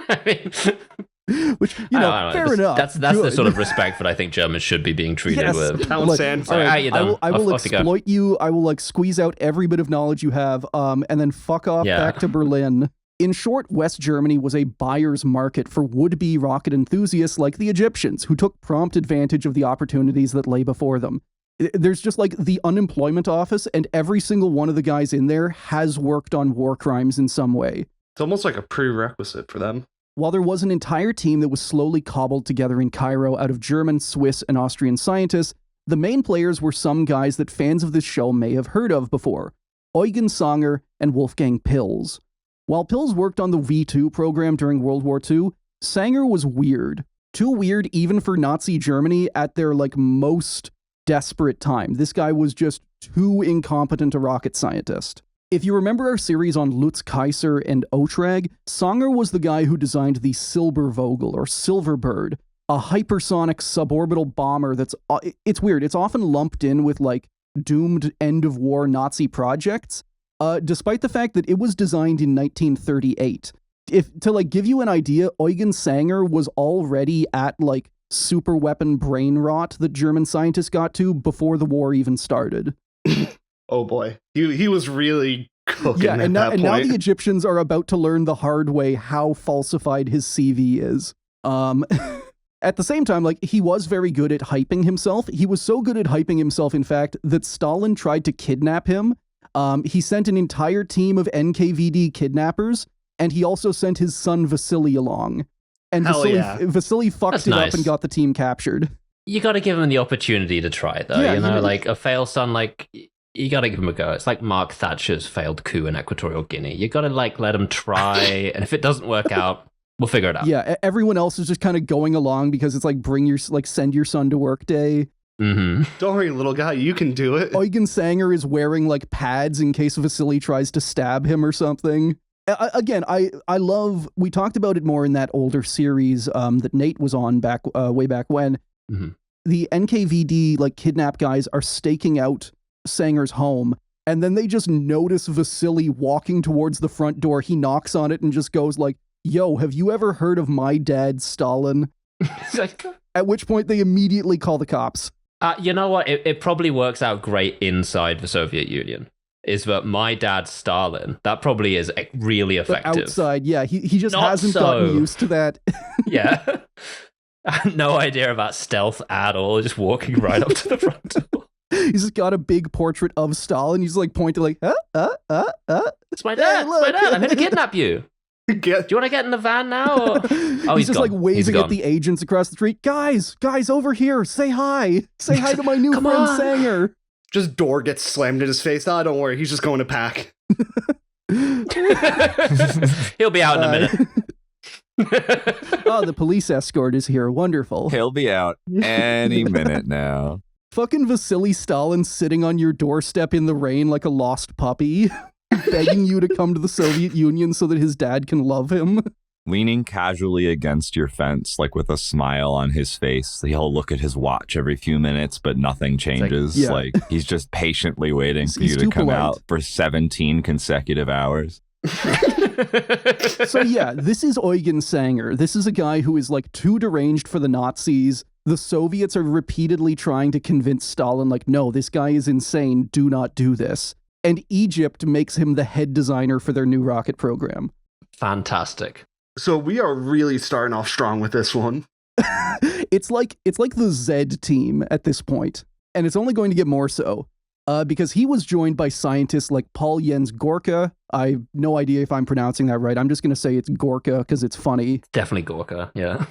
I mean, which, you know, fair enough. That's the sort of respect that I think Germans should be being treated with. Pound sand. All right, I will exploit you. I will like squeeze out every bit of knowledge you have, and then fuck off back to Berlin. In short, West Germany was a buyer's market for would-be rocket enthusiasts like the Egyptians, who took prompt advantage of the opportunities that lay before them. There's just like the unemployment office, and every single one of the guys in there has worked on war crimes in some way. It's almost like a prerequisite for them. While there was an entire team that was slowly cobbled together in Cairo out of German, Swiss, and Austrian scientists, the main players were some guys that fans of this show may have heard of before, Eugen Sanger and Wolfgang Pils. While Pils worked on the V2 program during World War II, Sanger was weird. Too weird even for Nazi Germany at their like most desperate time. This guy was just too incompetent a rocket scientist. If you remember our series on Lutz Kaiser and Otrag, Sanger was the guy who designed the Silbervogel, or Silverbird, a hypersonic suborbital bomber that's... It's weird, it's often lumped in with, like, doomed end-of-war Nazi projects, despite the fact that it was designed in 1938. To, like, give you an idea, Eugen Sanger was already at, like, superweapon brain rot that German scientists got to before the war even started. Oh boy, he was really cooking at that point. Now the Egyptians are about to learn the hard way how falsified his CV is. At the same time, like, he was very good at hyping himself. He was so good at hyping himself, in fact, that Stalin tried to kidnap him. He sent an entire team of NKVD kidnappers, and he also sent his son Vasily along. And Vasily fucked it up and got the team captured. You got to give him the opportunity to try, though. Yeah, you know, like a fail son, like... You got to give him a go. It's like Mark Thatcher's failed coup in Equatorial Guinea. You got to like let him try, and if it doesn't work out, we'll figure it out. Yeah, everyone else is just kind of going along because it's like send your son to work day. Mm-hmm. Don't worry, little guy, you can do it. Eugen Sanger is wearing like pads in case Vasily tries to stab him or something. Again, I love. We talked about it more in that older series that Nate was on way back when. Mm-hmm. The NKVD like kidnap guys are staking out Sanger's home, and then they just notice Vasily walking towards the front door. He knocks on it and just goes like, "Yo, have you ever heard of my dad, Stalin?" At which point they immediately call the cops. You know what? It probably works out great inside the Soviet Union. Is that my dad, Stalin? That probably is really effective. But outside, yeah, he just Not hasn't so. gotten used to that. Yeah. I have no idea about stealth at all, just walking right up to the front door. He's just got a big portrait of Stalin. He's like pointing like, It's my dad. Hey, look. It's my dad. I'm here to kidnap you. Do you want to get in the van now? Or... Oh, he's just gone. like waving at the agents across the street. Guys, over here. Say hi. Say hi to my new friend Sanger. Just door gets slammed in his face. Ah, don't worry, he's just going to pack. He'll be out in a minute. Oh, the police escort is here. Wonderful. He'll be out any minute now. Fucking Vasily Stalin sitting on your doorstep in the rain like a lost puppy, begging you to come to the Soviet Union so that his dad can love him. Leaning casually against your fence, like with a smile on his face. He'll look at his watch every few minutes, but nothing changes. yeah. Like he's just patiently waiting for He's you to too come polite. out for 17 consecutive hours. So yeah, this is Eugen Sanger. This is a guy who is like too deranged for the Nazis. The Soviets are repeatedly trying to convince Stalin, like, no, this guy is insane. Do not do this. And Egypt makes him the head designer for their new rocket program. Fantastic. So we are really starting off strong with this one. It's like the Z team at this point, and it's only going to get more so. Because he was joined by scientists like Paul Jens Gorka. I have no idea if I'm pronouncing that right. I'm just going to say it's Gorka because it's funny. Definitely Gorka, yeah.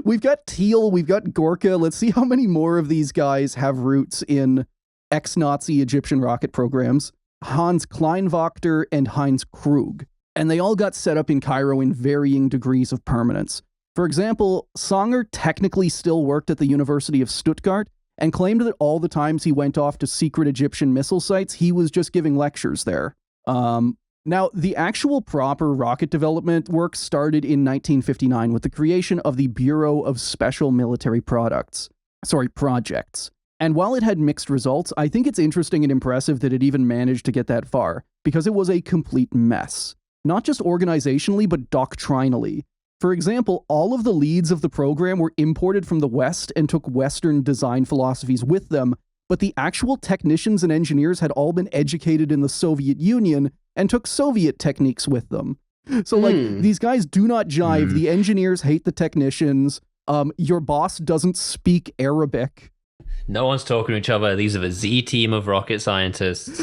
We've got Thiel, we've got Gorka. Let's see how many more of these guys have roots in ex-Nazi Egyptian rocket programs. Hans Kleinwachter and Heinz Krug. And they all got set up in Cairo in varying degrees of permanence. For example, Sanger technically still worked at the University of Stuttgart, and claimed that all the times he went off to secret Egyptian missile sites, he was just giving lectures there. Now, the actual proper rocket development work started in 1959 with the creation of the Bureau of Special Military Projects. And while it had mixed results, I think it's interesting and impressive that it even managed to get that far, because it was a complete mess. Not just organizationally, but doctrinally. For example, all of the leads of the program were imported from the West and took Western design philosophies with them, but the actual technicians and engineers had all been educated in the Soviet Union and took Soviet techniques with them. So, like, these guys do not jive. The engineers hate the technicians. Your boss doesn't speak Arabic. No one's talking to each other. These are the Z team of rocket scientists.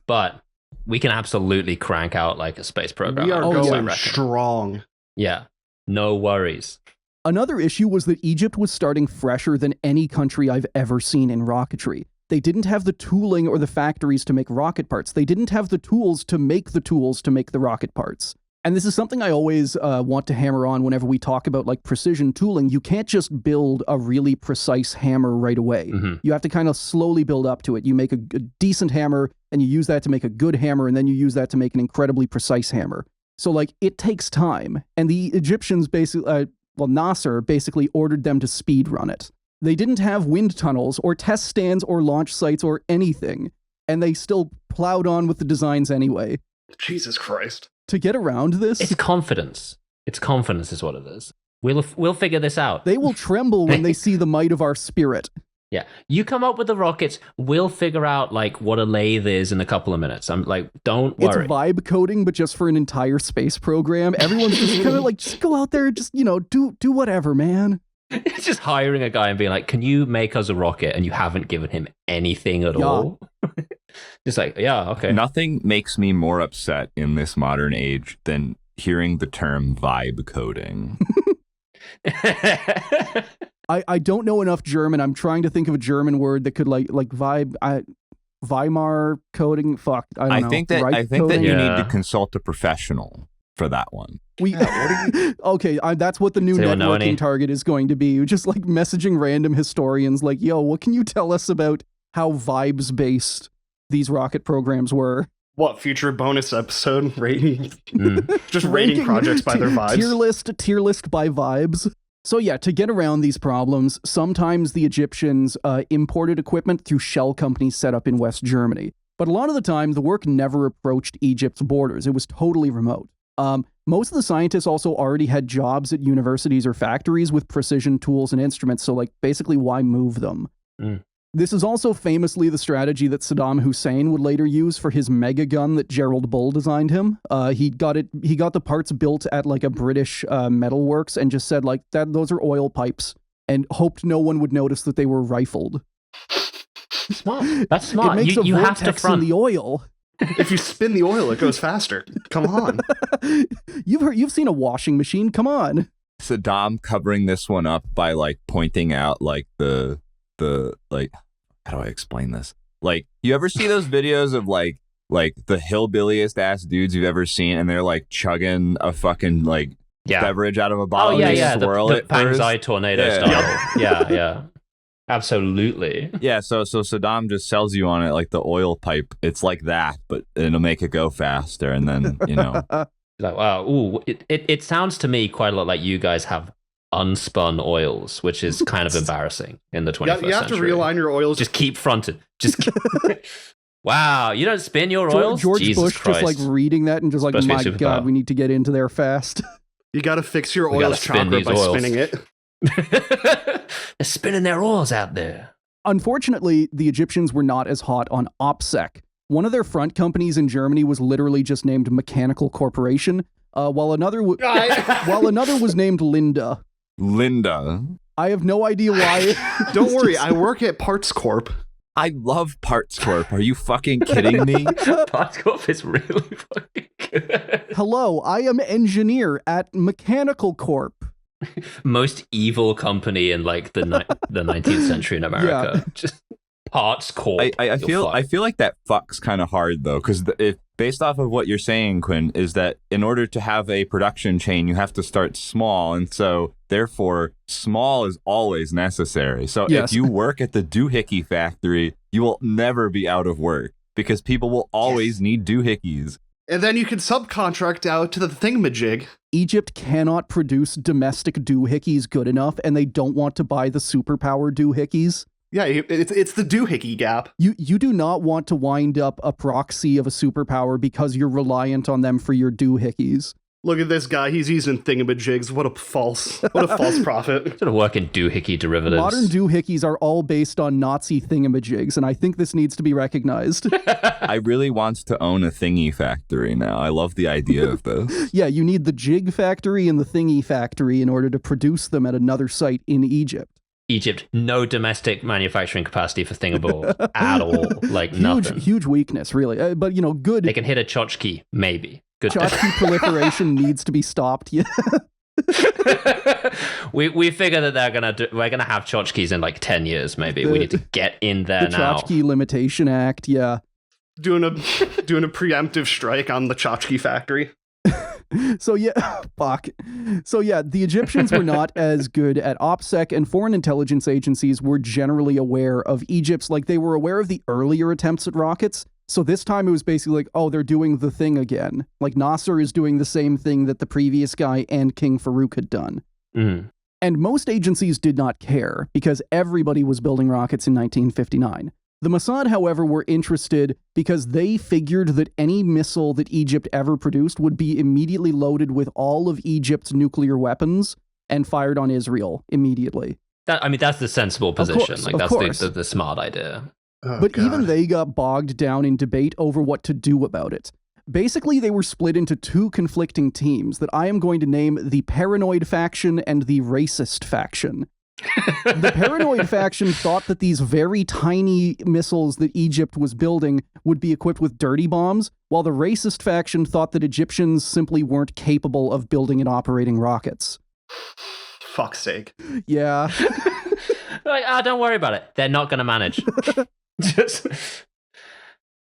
But we can absolutely crank out like a space program. We are I going reckon. strong. Yeah. No worries. Another issue was that Egypt was starting fresher than any country I've ever seen in rocketry. They didn't have the tooling or the factories to make rocket parts. They didn't have the tools to make the rocket parts. And this is something I always want to hammer on whenever we talk about like precision tooling. You can't just build a really precise hammer right away. You have to kind of slowly build up to it. You make a decent hammer, and you use that to make a good hammer, and then you use that to make an incredibly precise hammer. So, like, it takes time. And the Egyptians basically, Nasser basically ordered them to speed run it. They didn't have wind tunnels or test stands or launch sites or anything. And they still plowed on with the designs anyway. Jesus Christ. To get around this, It's confidence. It's confidence is what it is. We'll figure this out. they will tremble when they see the might of our spirit. Yeah. You come up with the rockets, we'll figure out like what a lathe is in a couple of minutes. I'm like, don't worry. It's vibe coding, but just for an entire space program. Everyone's just kind of like, just go out there and just, do whatever, man. It's just hiring a guy and being like, can you make us a rocket? And you haven't given him anything at all. Just like, yeah, okay. Nothing makes me more upset in this modern age than hearing the term vibe coding. I don't know enough German. I'm trying to think of a German word that could like vibe. Weimar coding. Fuck. I don't know. I think that coding? you need to consult a professional for that one. Okay, that's what the new Does anyone know networking any? target is going to be. Just like messaging random historians like, yo, what can you tell us about how vibes based these rocket programs were? What, future bonus episode? Rating? Just rating projects by their vibes. Tier list by vibes. So yeah, to get around these problems, sometimes the Egyptians imported equipment through shell companies set up in West Germany. But a lot of the time, the work never approached Egypt's borders. It was totally remote. Most of the scientists also already had jobs at universities or factories with precision tools and instruments, so like basically why move them? This is also famously the strategy that Saddam Hussein would later use for his mega gun that Gerald Bull designed him. He got the parts built at like a British metalworks and just said like those are oil pipes, and hoped no one would notice that they were rifled. Smart. That's smart. It makes You a have to vortex in front. the oil. If you spin the oil, it goes faster. Come on. You've seen a washing machine. Come on. Saddam covering this one up by like pointing out like the like, how do I explain this? Like, you ever see those videos of like the hillbilliest ass dudes you've ever seen, and they're like chugging a fucking like beverage out of a bottle? Oh yeah, and yeah, swirl the it first? Banzai tornado style. Yeah. Absolutely. Yeah, so Saddam just sells you on it like the oil pipe. It's like that, but it'll make it go faster, and then Like, wow, ooh, it sounds to me quite a lot like you guys have unspun oils, which is kind of embarrassing in the 21st century. You have to realign your oils. Just keep fronted. Wow, you don't spin your oils? George Jesus Bush Christ. just like reading that and just like, my God, we need to get into there fast. You got to fix your oils chakra by spinning it. They're spinning their oils out there. Unfortunately, the Egyptians were not as hot on OPSEC. One of their front companies in Germany was literally just named Mechanical Corporation, while another was named Linda. Linda. I have no idea why. Don't worry, I work at Parts Corp. I love Parts Corp. Are you fucking kidding me? Parts Corp is really fucking good. Hello, I am engineer at Mechanical Corp. Most evil company in like the 19th century in America. Yeah. Just Parts Corp. I feel like that fucks kind of hard though, because based off of what you're saying, Quinn, is that in order to have a production chain, you have to start small, and so therefore small is always necessary. So if you work at the doohickey factory, you will never be out of work because people will always need doohickeys. And then you can subcontract out to the thingamajig. Egypt cannot produce domestic doohickeys good enough, and they don't want to buy the superpower doohickeys. Yeah, it's the doohickey gap. You do not want to wind up a proxy of a superpower because you're reliant on them for your doohickeys. Look at this guy. He's using thingamajigs. What a false prophet. Sort of working doohickey derivatives. Modern doohickeys are all based on Nazi thingamajigs, and I think this needs to be recognized. I really want to own a thingy factory now. I love the idea of this. Yeah, you need the jig factory and the thingy factory in order to produce them at another site in Egypt. Egypt, no domestic manufacturing capacity for thingable at all. Like nothing. Huge weakness, really. But, good. They can hit a tchotchke, maybe. Good. Tchotchke proliferation needs to be stopped. Yeah. we figure that we're gonna have tchotchkes in like 10 years, maybe. We need to get in there now. The Tchotchke Limitation Act, yeah. Doing a preemptive strike on the tchotchke factory. So yeah, the Egyptians were not as good at OPSEC, and foreign intelligence agencies were generally aware of Egypt's, they were aware of the earlier attempts at rockets. So this time it was basically like, oh, they're doing the thing again. Like Nasser is doing the same thing that the previous guy and King Farooq had done. Mm. And most agencies did not care because everybody was building rockets in 1959. The Mossad, however, were interested because they figured that any missile that Egypt ever produced would be immediately loaded with all of Egypt's nuclear weapons and fired on Israel immediately. That's the sensible position. That's the smart idea. Oh, but God. Even they got bogged down in debate over what to do about it. Basically, they were split into two conflicting teams that I am going to name the paranoid faction and the racist faction. The paranoid faction thought that these very tiny missiles that Egypt was building would be equipped with dirty bombs, while the racist faction thought that Egyptians simply weren't capable of building and operating rockets. Fuck's sake. Yeah. Like, don't worry about it. They're not going to manage. Just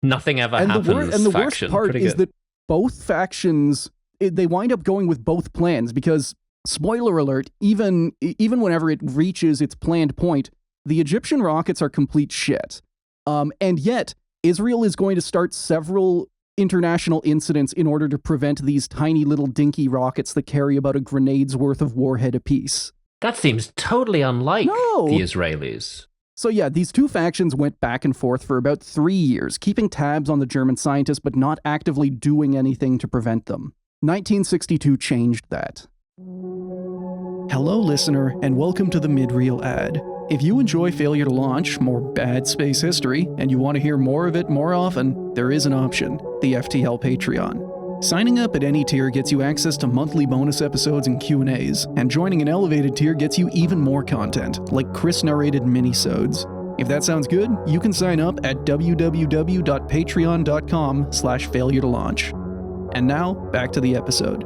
nothing ever happens. And the worst part is that both factions, they wind up going with both plans because, spoiler alert, even whenever it reaches its planned point, the Egyptian rockets are complete shit. And yet, Israel is going to start several international incidents in order to prevent these tiny little dinky rockets that carry about a grenade's worth of warhead apiece. That seems totally unlike the Israelis. So yeah, these two factions went back and forth for about 3 years, keeping tabs on the German scientists but not actively doing anything to prevent them. 1962 changed that. Hello, listener, and welcome to the mid-reel ad. If you enjoy Failure to Launch, more bad space history, and you want to hear more of it more often, there is an option, the FTL Patreon. Signing up at any tier gets you access to monthly bonus episodes and Q&As, and joining an elevated tier gets you even more content, like Chris-narrated minisodes. If that sounds good, you can sign up at www.patreon.com/failuretolaunch. And now, back to the episode.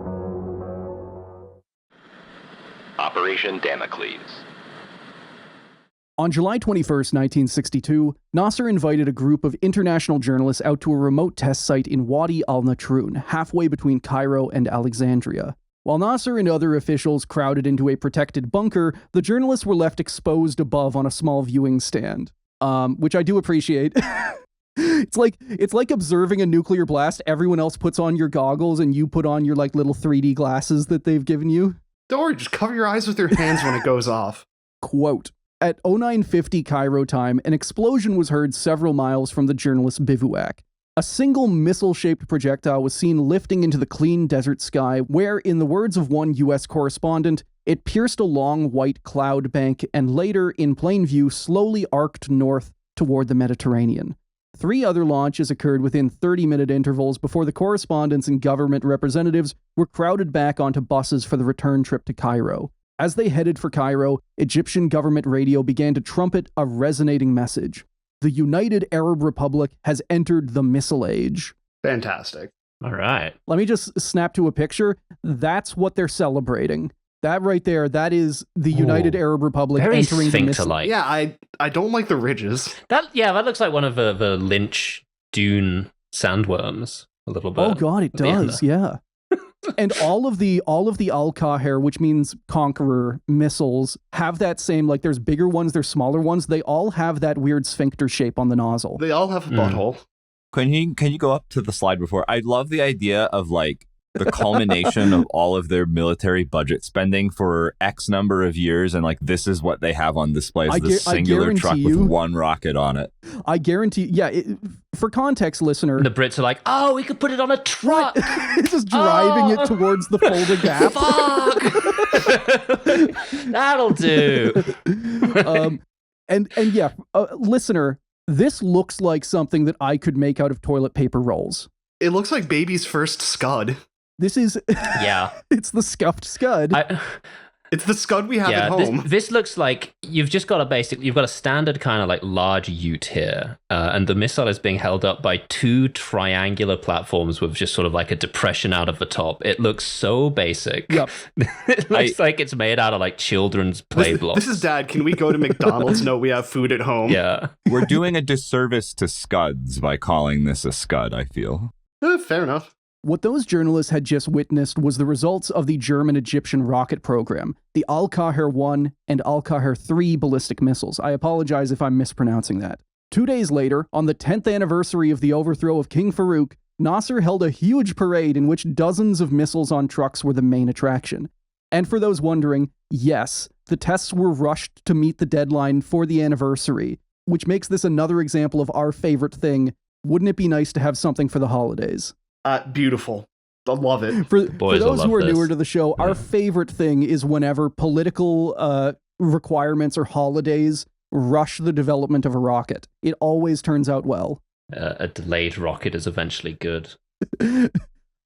Operation Damocles. On July 21st, 1962, Nasser invited a group of international journalists out to a remote test site in Wadi al-Natrun, halfway between Cairo and Alexandria. While Nasser and other officials crowded into a protected bunker, the journalists were left exposed above on a small viewing stand, which I do appreciate. It's like observing a nuclear blast. Everyone else puts on your goggles and you put on your like little 3D glasses that they've given you. Don't worry, just cover your eyes with your hands when it goes off. Quote, at 0950 Cairo time, an explosion was heard several miles from the journalist's bivouac. A single missile-shaped projectile was seen lifting into the clean desert sky where, in the words of one U.S. correspondent, it pierced a long white cloud bank and later, in plain view, slowly arced north toward the Mediterranean. 3 other launches occurred within 30-minute intervals before the correspondents and government representatives were crowded back onto buses for the return trip to Cairo. As they headed for Cairo, Egyptian government radio began to trumpet a resonating message. The United Arab Republic has entered the missile age. Fantastic. All right. Let me just snap to a picture. That's what they're celebrating. That right there, that is the United Arab Republic Very entering the missile. sphincter-like. Yeah, I don't like the ridges. That looks like one of the Lynch Dune sandworms a little bit. Oh god, it at the end does. there. Yeah. And all of the Al-Qahir, which means conqueror missiles, have that same, like there's bigger ones, there's smaller ones. They all have that weird sphincter shape on the nozzle. They all have a butthole. Can you go up to the slide before? I love the idea of like the culmination of all of their military budget spending for X number of years, and like this is what they have on display: is this singular truck with one rocket on it. I guarantee. Yeah, for context, listener, The Brits are like, oh, we could put it on a truck. it's just driving it towards the Fulda Gap. Fuck. That'll do. And yeah, listener, this looks like something that I could make out of toilet paper rolls. It looks like baby's first Scud. This is, Yeah. it's the scuffed Scud. It's the Scud we have at home. This looks like you've got a standard kind of like large ute here, and the missile is being held up by 2 triangular platforms with just sort of like a depression out of the top. It looks so basic. Yep. It looks like it's made out of like children's play blocks. This is Dad. Can we go to McDonald's? No, we have food at home. Yeah. We're doing a disservice to Scuds by calling this a Scud, I feel. Fair enough. What those journalists had just witnessed was the results of the German-Egyptian rocket program, the Al-Qahir 1 and Al-Qahir 3 ballistic missiles. I apologize if I'm mispronouncing that. 2 days later, on the 10th anniversary of the overthrow of King Farooq, Nasser held a huge parade in which dozens of missiles on trucks were the main attraction. And for those wondering, yes, the tests were rushed to meet the deadline for the anniversary, which makes this another example of our favorite thing. Wouldn't it be nice to have something for the holidays? Beautiful. I love it. For Boys those will who are love this. newer to the show, our favorite thing is whenever political requirements or holidays rush the development of a rocket. It always turns out well. A delayed rocket is eventually good.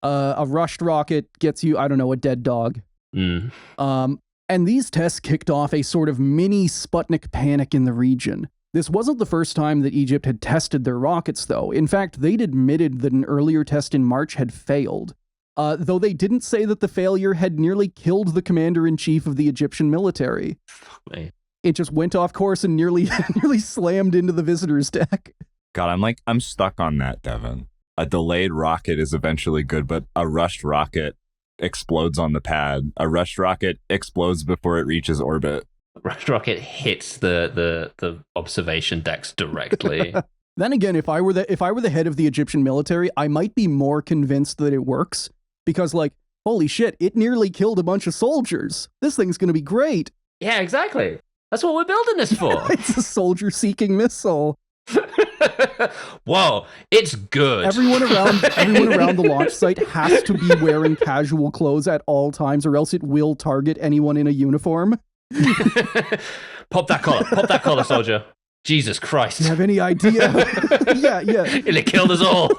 A rushed rocket gets you, I don't know, a dead dog. Mm. And these tests kicked off a sort of mini Sputnik panic in the region. This wasn't the first time that Egypt had tested their rockets, though. In fact, they'd admitted that an earlier test in March had failed. Though they didn't say that the failure had nearly killed the commander-in-chief of the Egyptian military. Man. It just went off course and nearly slammed into the visitor's deck. God, I'm stuck on that, Devon. A delayed rocket is eventually good, but a rushed rocket explodes on the pad. A rushed rocket explodes before it reaches orbit. Rushed rocket hits the observation decks directly. Then again, if I were the head of the Egyptian military, I might be more convinced that it works. Because, like, holy shit, it nearly killed a bunch of soldiers. This thing's gonna be great. Yeah, exactly. That's what we're building this for. It's a soldier-seeking missile. Whoa, it's good. Everyone around the launch site has to be wearing casual clothes at all times, or else it will target anyone in a uniform. Pop that collar, soldier. Jesus Christ. Do you have any idea? Yeah. It killed us all.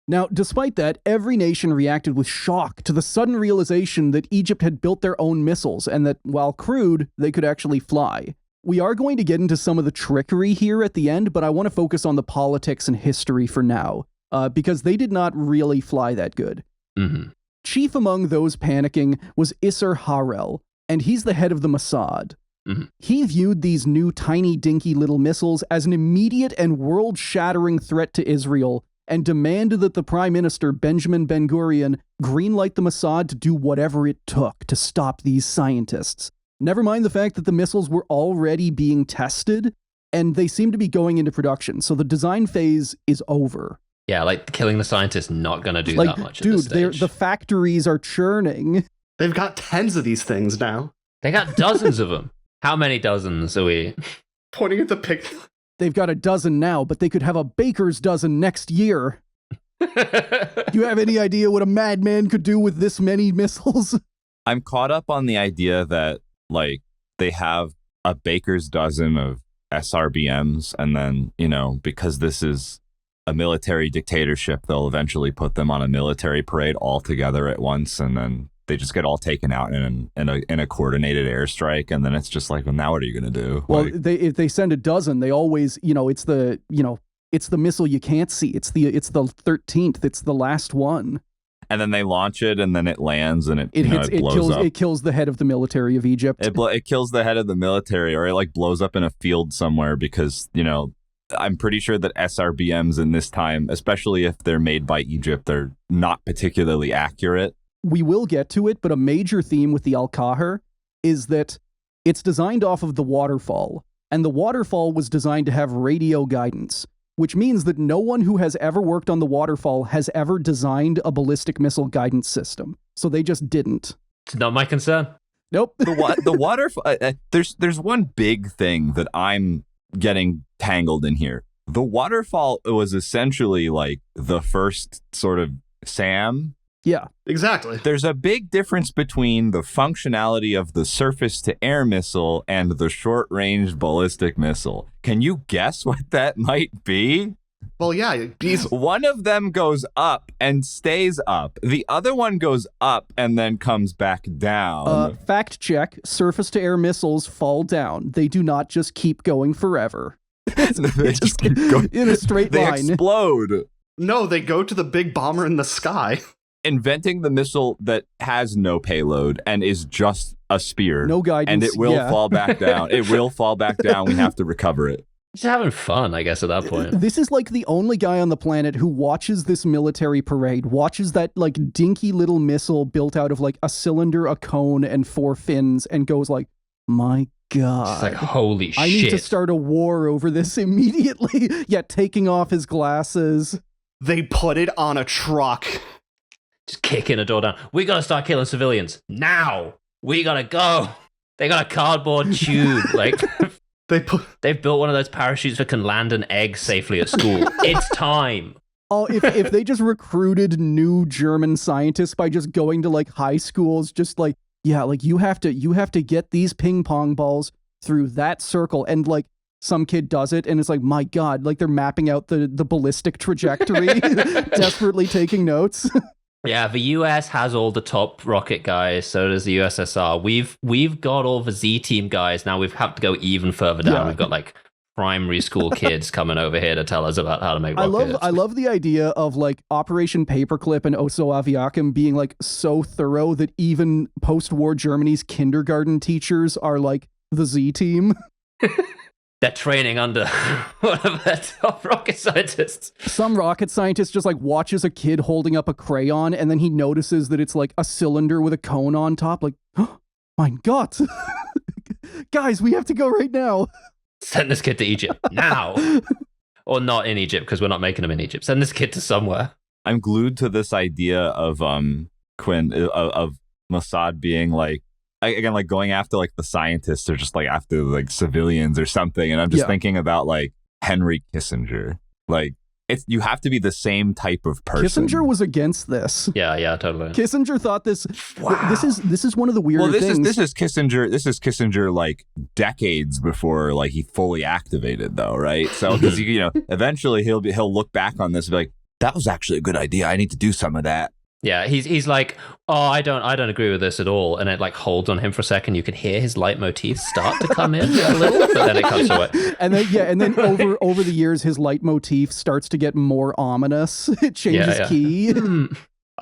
Now, despite that, every nation reacted with shock to the sudden realization that Egypt had built their own missiles and that, while crude, they could actually fly. We are going to get into some of the trickery here at the end, but I want to focus on the politics and history for now, because they did not really fly that good. Mm-hmm. Chief among those panicking was Isser Harel, and he's the head of the Mossad. Mhm. He viewed these new tiny dinky little missiles as an immediate and world-shattering threat to Israel and demanded that the Prime Minister, Benjamin Ben-Gurion, greenlight the Mossad to do whatever it took to stop these scientists. Never mind the fact that the missiles were already being tested, and they seem to be going into production, so the design phase is over. Yeah, like killing the scientists not going to do that much dude, at this stage. the factories are churning. They've got tens of these things now. They got dozens of them. How many dozens are we? Pointing at the pic. They've got a dozen now, but they could have a baker's dozen next year. Do you have any idea what a madman could do with this many missiles? I'm caught up on the idea that, like, they have a baker's dozen of SRBMs, and then, you know, because this is a military dictatorship, they'll eventually put them on a military parade all together at once, and then they just get all taken out in a coordinated airstrike, and then it's just like, well, now what are you going to do? Well, like, if they send a dozen, they always, it's the missile you can't see. It's the 13th. It's the last one. and then they launch it, and then it lands, and it blows kills, up. It kills the head of the military of Egypt. It kills the head of the military, or it like blows up in a field somewhere because, I'm pretty sure that SRBMs in this time, especially if they're made by Egypt, they're not particularly accurate. We will get to it, but a major theme with the Al-Qahar is that it's designed off of the Waterfall, and the Waterfall was designed to have radio guidance, which means that no one who has ever worked on the Waterfall has ever designed a ballistic missile guidance system. So they just didn't. It's not my concern. Nope. The Waterfall, there's one big thing that I'm getting tangled in here. The Waterfall was essentially like the first sort of SAM. Yeah. Exactly. There's a big difference between the functionality of the surface-to-air missile and the short-range ballistic missile. Can you guess what that might be? Well, yeah. One of them goes up and stays up. The other one goes up and then comes back down. Fact check, surface-to-air missiles fall down. They do not just keep going forever. They just keep going. In a straight They line. explode. No, they go to the big bomber in the sky. Inventing the missile that has no payload and is just a spear. No guidance. And it will fall back down. It will fall back down. We have to recover it. Just having fun, I guess, at that point. This is like the only guy on the planet who watches this military parade, watches that like dinky little missile built out of like a cylinder, a cone, and 4 fins, and goes like, my God. It's like, holy shit. I need to start a war over this immediately. Yet taking off his glasses. They put it on a truck. Just kicking a door down. We gotta start killing civilians. Now! We gotta go! They got a cardboard tube. Like, they've built one of those parachutes that can land an egg safely at school. It's time! Oh, if they just recruited new German scientists by just going to like high schools, just like, yeah, like you have to get these ping pong balls through that circle, and like some kid does it and it's like, my God, like they're mapping out the ballistic trajectory, desperately taking notes. Yeah, the US has all the top rocket guys, so does the USSR. We've got all the Z-team guys. Now we've had to go even further down. Yeah. We've got like primary school kids coming over here to tell us about how to make rockets. I love the idea of like Operation Paperclip and Oso Aviakum being like so thorough that even post-war Germany's kindergarten teachers are like the Z-team. They're training under one of their top rocket scientists. Some rocket scientist just like watches a kid holding up a crayon, and then he notices that it's like a cylinder with a cone on top. Like, oh, my God. Guys, we have to go right now. Send this kid to Egypt now. Or not in Egypt, because we're not making him in Egypt. Send this kid to somewhere. I'm glued to this idea of Quinn of Mossad being like, again, like going after like the scientists or just like after like civilians or something. And I'm just thinking about like Henry Kissinger. Like, you have to be the same type of person. Kissinger was against this. Yeah, totally. Kissinger thought this. Wow. This is one of the weirder things. This is Kissinger like decades before like he fully activated though, right? So because eventually he'll look back on this and be like, that was actually a good idea. I need to do some of that. Yeah, he's like, oh, I don't agree with this at all, and it like holds on him for a second. You can hear his leitmotif start to come in a little, but then it cuts away. And then over the years, his leitmotif starts to get more ominous. It changes key.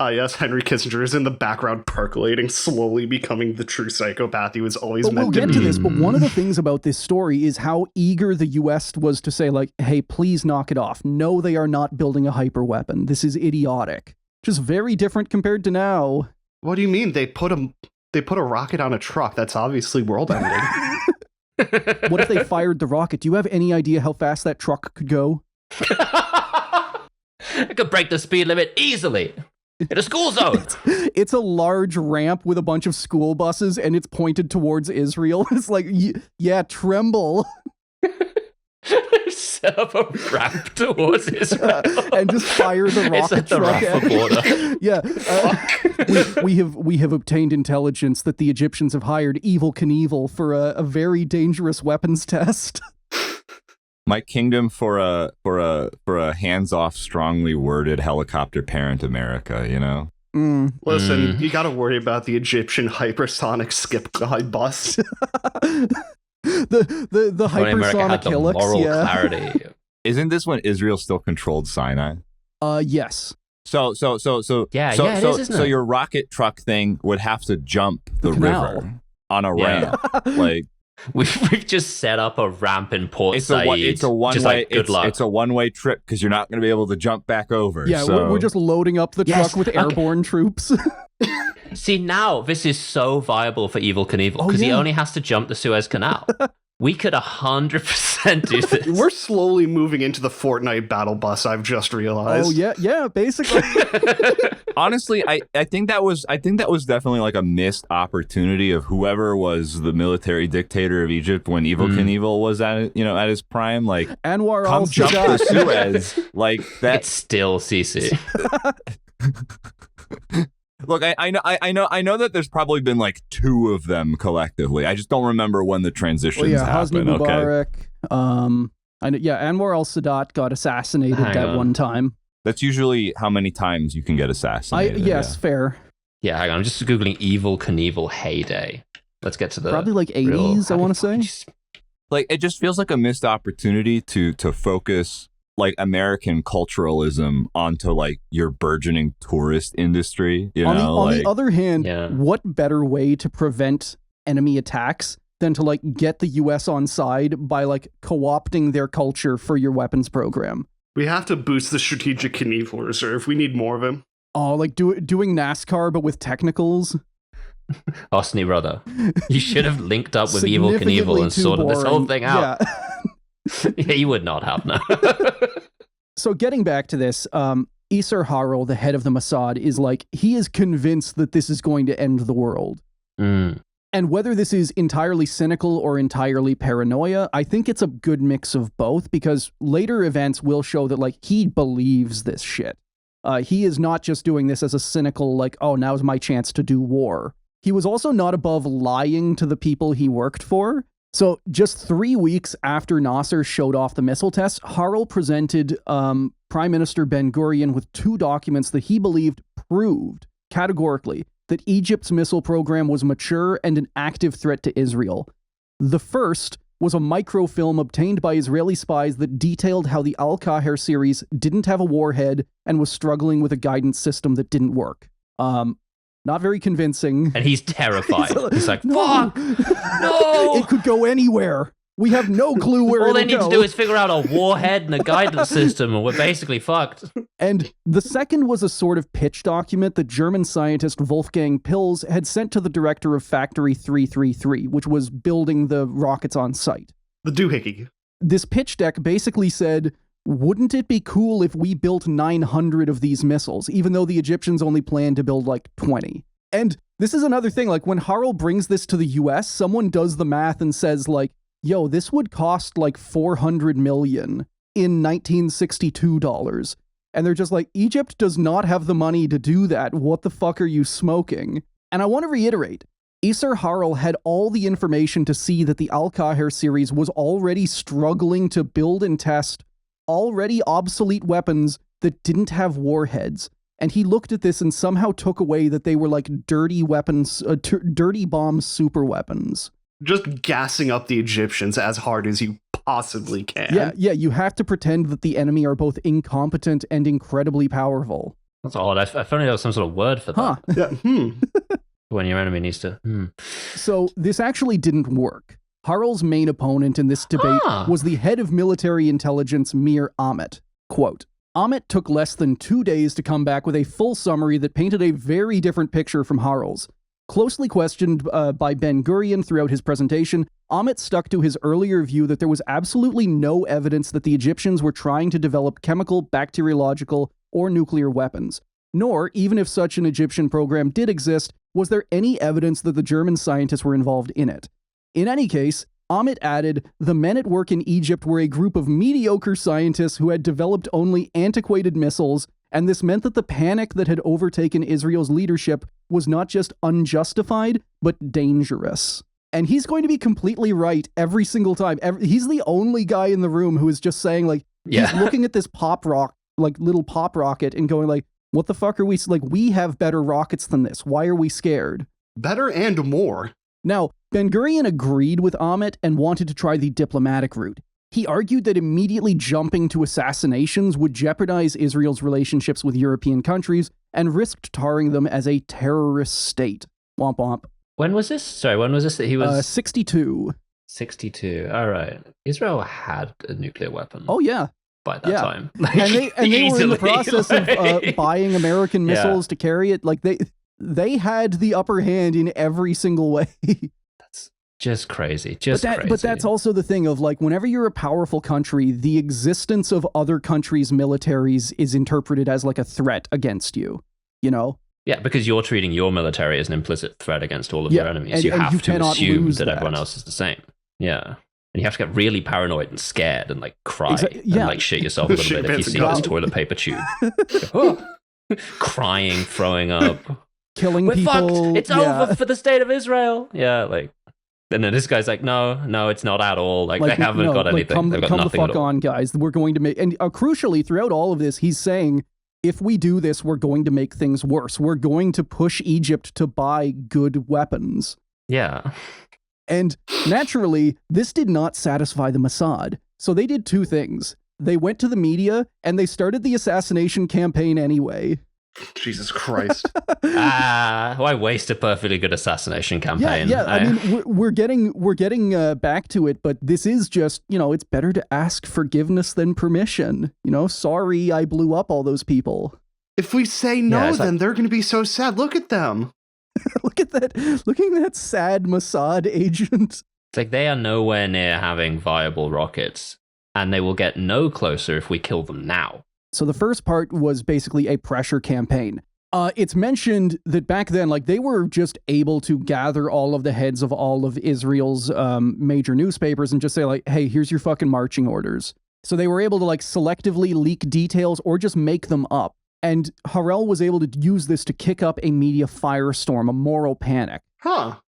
Yes, Henry Kissinger is in the background percolating, slowly becoming the true psychopath he was always But meant we'll to get be. to this, but one of the things about this story is how eager the US was to say, like, hey, please knock it off. No, they are not building a hyperweapon. This is idiotic. Just very different compared to now. What do you mean? They put a rocket on a truck. That's obviously world-ending. What if they fired the rocket? Do you have any idea how fast that truck could go? It could break the speed limit easily in a school zone. It's a large ramp with a bunch of school buses, and it's pointed towards Israel. It's like, yeah, tremble. Set up a ramp towards Israel. And just fire the rocket It's at the truck Rafah at border. we have obtained intelligence that the Egyptians have hired Evel Knievel for a very dangerous weapons test. My kingdom for a hands-off, strongly worded helicopter parent America, you know? Listen, you gotta worry about the Egyptian hypersonic skip glide bus. the When America hypersonic had the hillux, moral yeah. clarity. Isn't this when Israel still controlled Sinai? Yes. Yeah, it is, isn't So it? your rocket truck thing would have to jump the canal. river on a Yeah. ramp. Like We've just set up a ramp in Port it's Said. a one just way. like, good luck. It's a one-way trip because you're not going to be able to jump back over. Yeah, so. we're just loading up the Yes, truck with okay. airborne troops. See, now this is so viable for Evel Knievel Oh, because he yeah. only has to jump the Suez Canal. We could 100% do this. We're slowly moving into the Fortnite battle bus, I've just realized. Oh yeah, basically. Honestly, I think that was definitely like a missed opportunity of whoever was the military dictator of Egypt when Evel Knievel was at his prime. Like, Anwar come jump the al-Sadat. Suez like that. It's still CC. Look, I know that there's probably been like two of them collectively. I just don't remember when the transitions Well, yeah, Hosni happened. Okay, Mubarak. I know, yeah, Anwar al-Sadat got assassinated Hang that on. one time. that's usually how many times you can get assassinated. Yes, fair. Yeah, hang on. I'm just Googling Evel Knievel heyday. Let's get to the Probably like 80s, I want to say. Like it just feels like a missed opportunity to focus like American culturalism onto like your burgeoning tourist industry. You know, On the other hand, Yeah. what better way to prevent enemy attacks than to like get the US on side by like co-opting their culture for your weapons program? We have to boost the strategic Knievel reserve. We need more of him. Oh, like doing NASCAR but with technicals? Hosni, brother. You should have linked up with Evel Knievel Significantly and too sorted this whole boring. thing out. Yeah. Yeah, you would not have, no. So getting back to this, Isser Harel, the head of the Mossad, is like, he is convinced that this is going to end the world. Mm. And whether this is entirely cynical or entirely paranoia, I think it's a good mix of both, because later events will show that, like, he believes this shit. He is not just doing this as a cynical, like, oh, now's my chance to do war. He was also not above lying to the people he worked for. So just 3 weeks after Nasser showed off the missile tests, Harel presented Prime Minister Ben-Gurion with 2 documents that he believed proved categorically that Egypt's missile program was mature and an active threat to Israel. The first was a microfilm obtained by Israeli spies that detailed how the Al-Qahir series didn't have a warhead and was struggling with a guidance system that didn't work. Not very convincing. And he's terrified. He's like, No. fuck! No! It could go anywhere. We have no clue where All it'll they need go. to do is figure out a warhead and a guidance system, and we're basically fucked. And the second was a sort of pitch document that German scientist Wolfgang Pils had sent to the director of Factory 333, which was building the rockets on site. The doohickey. This pitch deck basically said, wouldn't it be cool if we built 900 of these missiles, even though the Egyptians only planned to build like 20? And this is another thing, like when Harel brings this to the US, someone does the math and says like, yo, this would cost like $400 million in 1962 dollars. And they're just like, Egypt does not have the money to do that. What the fuck are you smoking? And I want to reiterate, Isser Harel had all the information to see that the Al-Qahir series was already struggling to build and test already obsolete weapons that didn't have warheads. And he looked at this and somehow took away that they were like dirty weapons, dirty bomb super weapons. Just gassing up the Egyptians as hard as you possibly can. Yeah, you have to pretend that the enemy are both incompetent and incredibly powerful. That's odd. I found there was some sort of word for that. Yeah. When your enemy needs to. So this actually didn't work. Harel's main opponent in this debate was the head of military intelligence, Mir Ahmet. Quote, Ahmet took less than 2 days to come back with a full summary that painted a very different picture from Harel's. Closely questioned by Ben-Gurion throughout his presentation, Ahmet stuck to his earlier view that there was absolutely no evidence that the Egyptians were trying to develop chemical, bacteriological, or nuclear weapons. Nor, even if such an Egyptian program did exist, was there any evidence that the German scientists were involved in it. In any case, Ahmet added, the men at work in Egypt were a group of mediocre scientists who had developed only antiquated missiles, and this meant that the panic that had overtaken Israel's leadership was not just unjustified, but dangerous. And he's going to be completely right every single time. He's the only guy in the room who is just saying, like, he's looking at this little pop rocket and going like, what the fuck are we, like, we have better rockets than this. Why are we scared? Better and more. Now, Ben-Gurion agreed with Ahmet and wanted to try the diplomatic route. He argued that immediately jumping to assassinations would jeopardize Israel's relationships with European countries and risked tarring them as a terrorist state. Womp womp. When was this? Sorry, when was this that he was? 62. 62. All right. Israel had a nuclear weapon. Oh, yeah. By that time. And they were in the process of buying American missiles to carry it. Like, they had the upper hand in every single way. That's just crazy. But that's also the thing of, like, whenever you're a powerful country, the existence of other countries' militaries is interpreted as like a threat against you, you know? Yeah, because you're treating your military as an implicit threat against all of your enemies. And you have to assume that that everyone else is the same. Yeah. And you have to get really paranoid and scared and like cry and like shit yourself a little bit if you see this toilet paper tube. Crying, throwing up. Killing We're people. Fucked. It's over for the state of Israel. Yeah, like, and then this guy's like, no, it's not at all. Like they haven't got anything. They've got come nothing the fuck on, guys. We're going to make, and crucially, throughout all of this, he's saying, if we do this, we're going to make things worse. We're going to push Egypt to buy good weapons. Yeah. And naturally, this did not satisfy the Mossad. So they did two things. They went to the media and they started the assassination campaign anyway. Jesus Christ. Why waste a perfectly good assassination campaign? Yeah. I mean, we're getting back to it, but this is just, it's better to ask forgiveness than permission. Sorry, I blew up all those people. If we say no, then they're going to be so sad. Look at them. Look at that sad Mossad agent. It's like they are nowhere near having viable rockets, and they will get no closer if we kill them now. So the first part was basically a pressure campaign. It's mentioned that back then, like, they were just able to gather all of the heads of all of Israel's major newspapers and just say, like, hey, here's your fucking marching orders. So they were able to, like, selectively leak details or just make them up. And Harel was able to use this to kick up a media firestorm, a moral panic.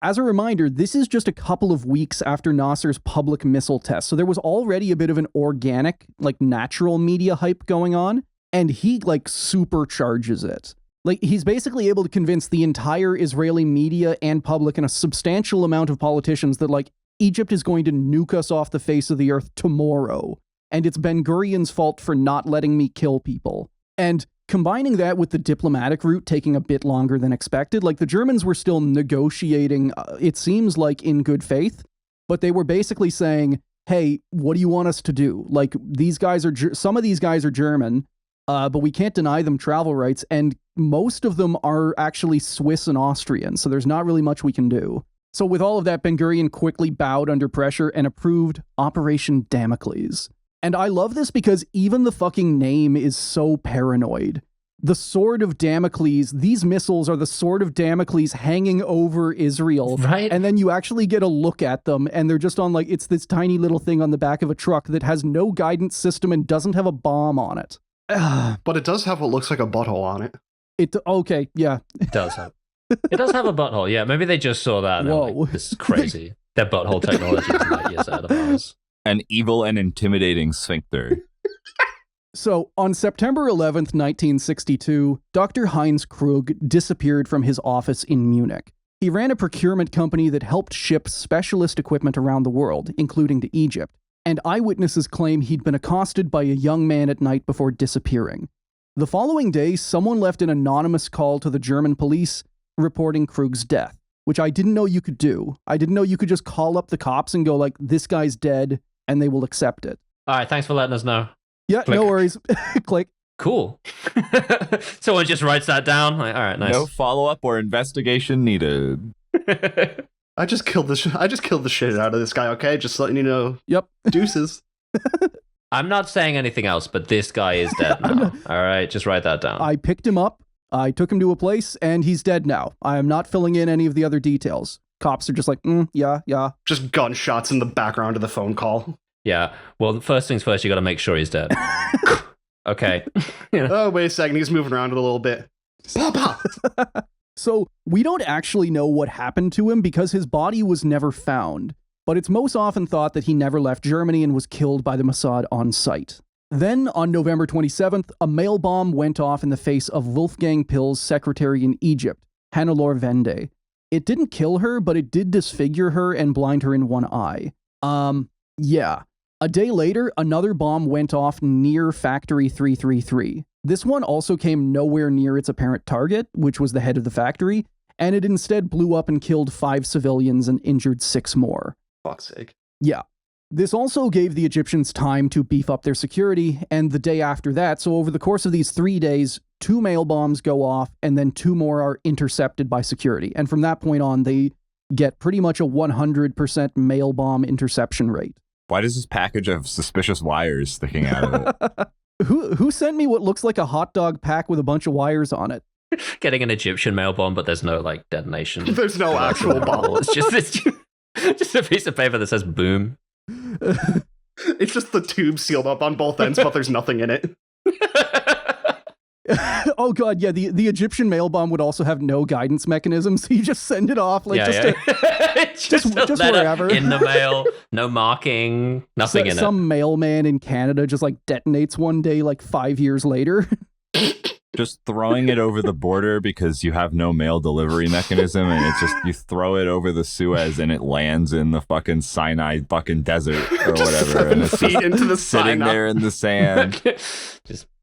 As a reminder, this is just a couple of weeks after Nasser's public missile test, so there was already a bit of an organic, like, natural media hype going on, and he, like, supercharges it. Like, he's basically able to convince the entire Israeli media and public and a substantial amount of politicians that, like, Egypt is going to nuke us off the face of the earth tomorrow, and it's Ben-Gurion's fault for not letting me kill people. And combining that with the diplomatic route taking a bit longer than expected, like, the Germans were still negotiating, it seems like, in good faith, but they were basically saying, hey, what do you want us to do? Like, some of these guys are German, but we can't deny them travel rights, and most of them are actually Swiss and Austrian, so there's not really much we can do. So with all of that, Ben-Gurion quickly bowed under pressure and approved Operation Damocles. And I love this because even the fucking name is so paranoid. The Sword of Damocles, these missiles are the Sword of Damocles hanging over Israel. Right. And then you actually get a look at them and they're just on, like, it's this tiny little thing on the back of a truck that has no guidance system and doesn't have a bomb on it. But it does have what looks like a butthole on it. Okay, yeah. It does have a butthole, yeah. Maybe they just saw that and they're like, this is crazy. Their butthole technology is light years out of ours. An evil and intimidating sphincter. So, on September 11th, 1962, Dr. Heinz Krug disappeared from his office in Munich. He ran a procurement company that helped ship specialist equipment around the world, including to Egypt, and eyewitnesses claim he'd been accosted by a young man at night before disappearing. The following day, someone left an anonymous call to the German police reporting Krug's death, which I didn't know you could do. I didn't know you could just call up the cops and go like, this guy's dead, and they will accept it. All right, thanks for letting us know. Yeah, Click. no worries. Click. Cool. Someone just writes that down. Like, all right, nice. No follow-up or investigation needed. I just killed the shit out of this guy. Okay, just letting you know. Yep. Deuces. I'm not saying anything else, but this guy is dead now. All right, just write that down. I picked him up. I took him to a place, and he's dead now. I am not filling in any of the other details. Cops are just like, yeah. Just gunshots in the background of the phone call. Yeah. Well, first things first, you got to make sure he's dead. Okay. Oh, wait a second. He's moving around a little bit. Papa! So we don't actually know what happened to him because his body was never found, but it's most often thought that he never left Germany and was killed by the Mossad on site. Then, on November 27th, a mail bomb went off in the face of Wolfgang Pill's secretary in Egypt, Hannelore Vende. It didn't kill her, but it did disfigure her and blind her in one eye. Yeah. A day later, another bomb went off near Factory 333. This one also came nowhere near its apparent target, which was the head of the factory, and it instead blew up and killed 5 civilians and injured 6 more. Fuck's sake. Yeah. This also gave the Egyptians time to beef up their security, and the day after that, so over the course of these 3 days, 2 mail bombs go off, and then 2 more are intercepted by security. And from that point on, they get pretty much a 100% mail bomb interception rate. Why does this package have suspicious wires sticking out of it? Who sent me what looks like a hot dog pack with a bunch of wires on it? Getting an Egyptian mail bomb, but there's no like detonation. There's no actual bomb. It's just a piece of paper that says boom. It's just the tube sealed up on both ends, but there's nothing in it. Oh god, yeah, the Egyptian mail bomb would also have no guidance mechanism, so you just send it off like just wherever. In the mail, no marking, nothing in it. Some mailman in Canada just like detonates one day like 5 years later. Just throwing it over the border because you have no mail delivery mechanism, and it's just you throw it over the Suez and it lands in the fucking Sinai fucking desert or whatever, and it's feet into the sitting Sinai. there in the sand.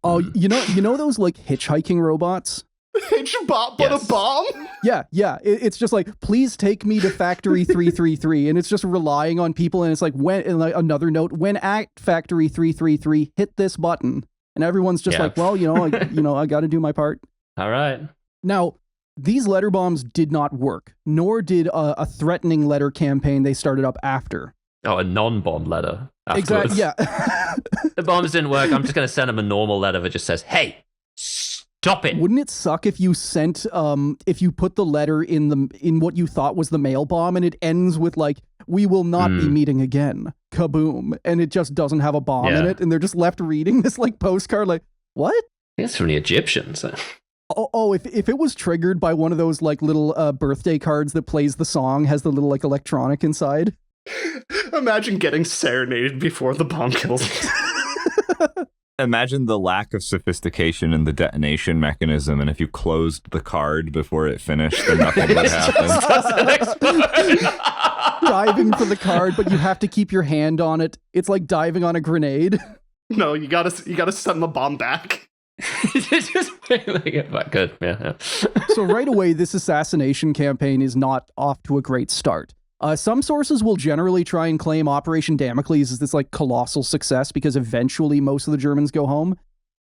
Oh, you know those like hitchhiking robots? H-bot, but Yes. a bomb? Yeah. It's just like, please take me to Factory 333, and it's just relying on people, and it's like, when, and like another note, when at Factory 333, hit this button. And everyone's just like, well, I got to do my part. All right. Now, these letter bombs did not work, nor did a threatening letter campaign they started up after. Oh, a non-bomb letter. Afterwards. Exactly. Yeah. The bombs didn't work. I'm just going to send him a normal letter that just says, "Hey, stop it." Wouldn't it suck if you sent if you put the letter in what you thought was the mail bomb and it ends with like, "We will not be meeting again." Kaboom, and it just doesn't have a bomb in it, and they're just left reading this like postcard like, what? It's from the Egyptians. If it was triggered by one of those like little birthday cards that plays the song, has the little like electronic inside. Imagine getting serenaded before the bomb kills you. Imagine the lack of sophistication in the detonation mechanism, and if you closed the card before it finished, then nothing would happen. Diving for the card, but you have to keep your hand on it. It's like diving on a grenade. No, you gotta send the bomb back. Just good. Yeah. So right away, this assassination campaign is not off to a great start. Some sources will generally try and claim Operation Damocles as this like colossal success because eventually most of the Germans go home.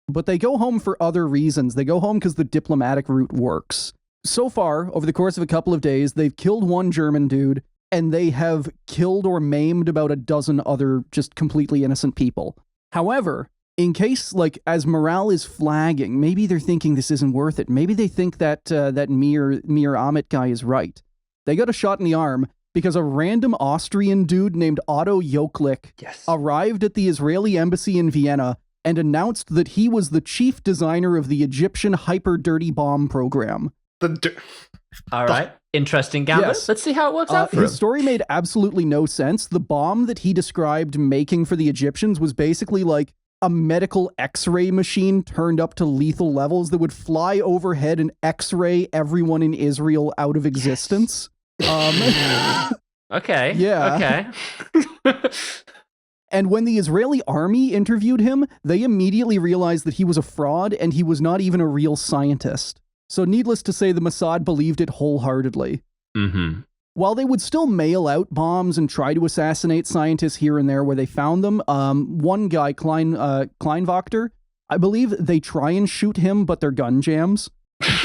But they go home for other reasons. They go home because the diplomatic route works. So far, over the course of a couple of days, they've killed 1 German dude, and they have killed or maimed about a dozen other just completely innocent people. However, in case, like, as morale is flagging, maybe they're thinking this isn't worth it. Maybe they think that that Mir Amit guy is right. They got a shot in the arm because a random Austrian dude named Otto Joklik arrived at the Israeli embassy in Vienna and announced that he was the chief designer of the Egyptian hyper-dirty bomb program. All right. Interesting gambit. Yes. Let's see how it works out for him. His story made absolutely no sense. The bomb that he described making for the Egyptians was basically like a medical x-ray machine turned up to lethal levels that would fly overhead and x-ray everyone in Israel out of existence. Okay. Yeah. Okay. And when the Israeli army interviewed him, they immediately realized that he was a fraud and he was not even a real scientist. So needless to say, the Mossad believed it wholeheartedly. Mm-hmm. While they would still mail out bombs and try to assassinate scientists here and there where they found them, one guy, Kleinwachter, I believe they try and shoot him, but they're gun jams.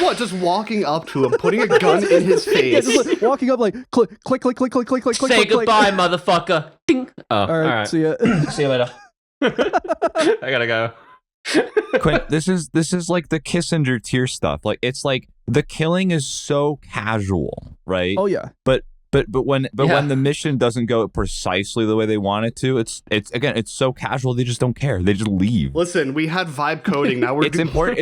What? Just walking up to him, putting a gun in his face. Yeah, just like walking up like click, click, click, click, click, click, click, Say click, goodbye, motherfucker. Ding. Oh, All right, see ya. See you later. I gotta go. Quint, this is like the Kissinger tier stuff. Like, it's like the killing is so casual, right? Oh yeah. But when the mission doesn't go precisely the way they want it to, it's again, it's so casual, they just don't care. They just leave. Listen, we had vibe coding. Now we're It's important.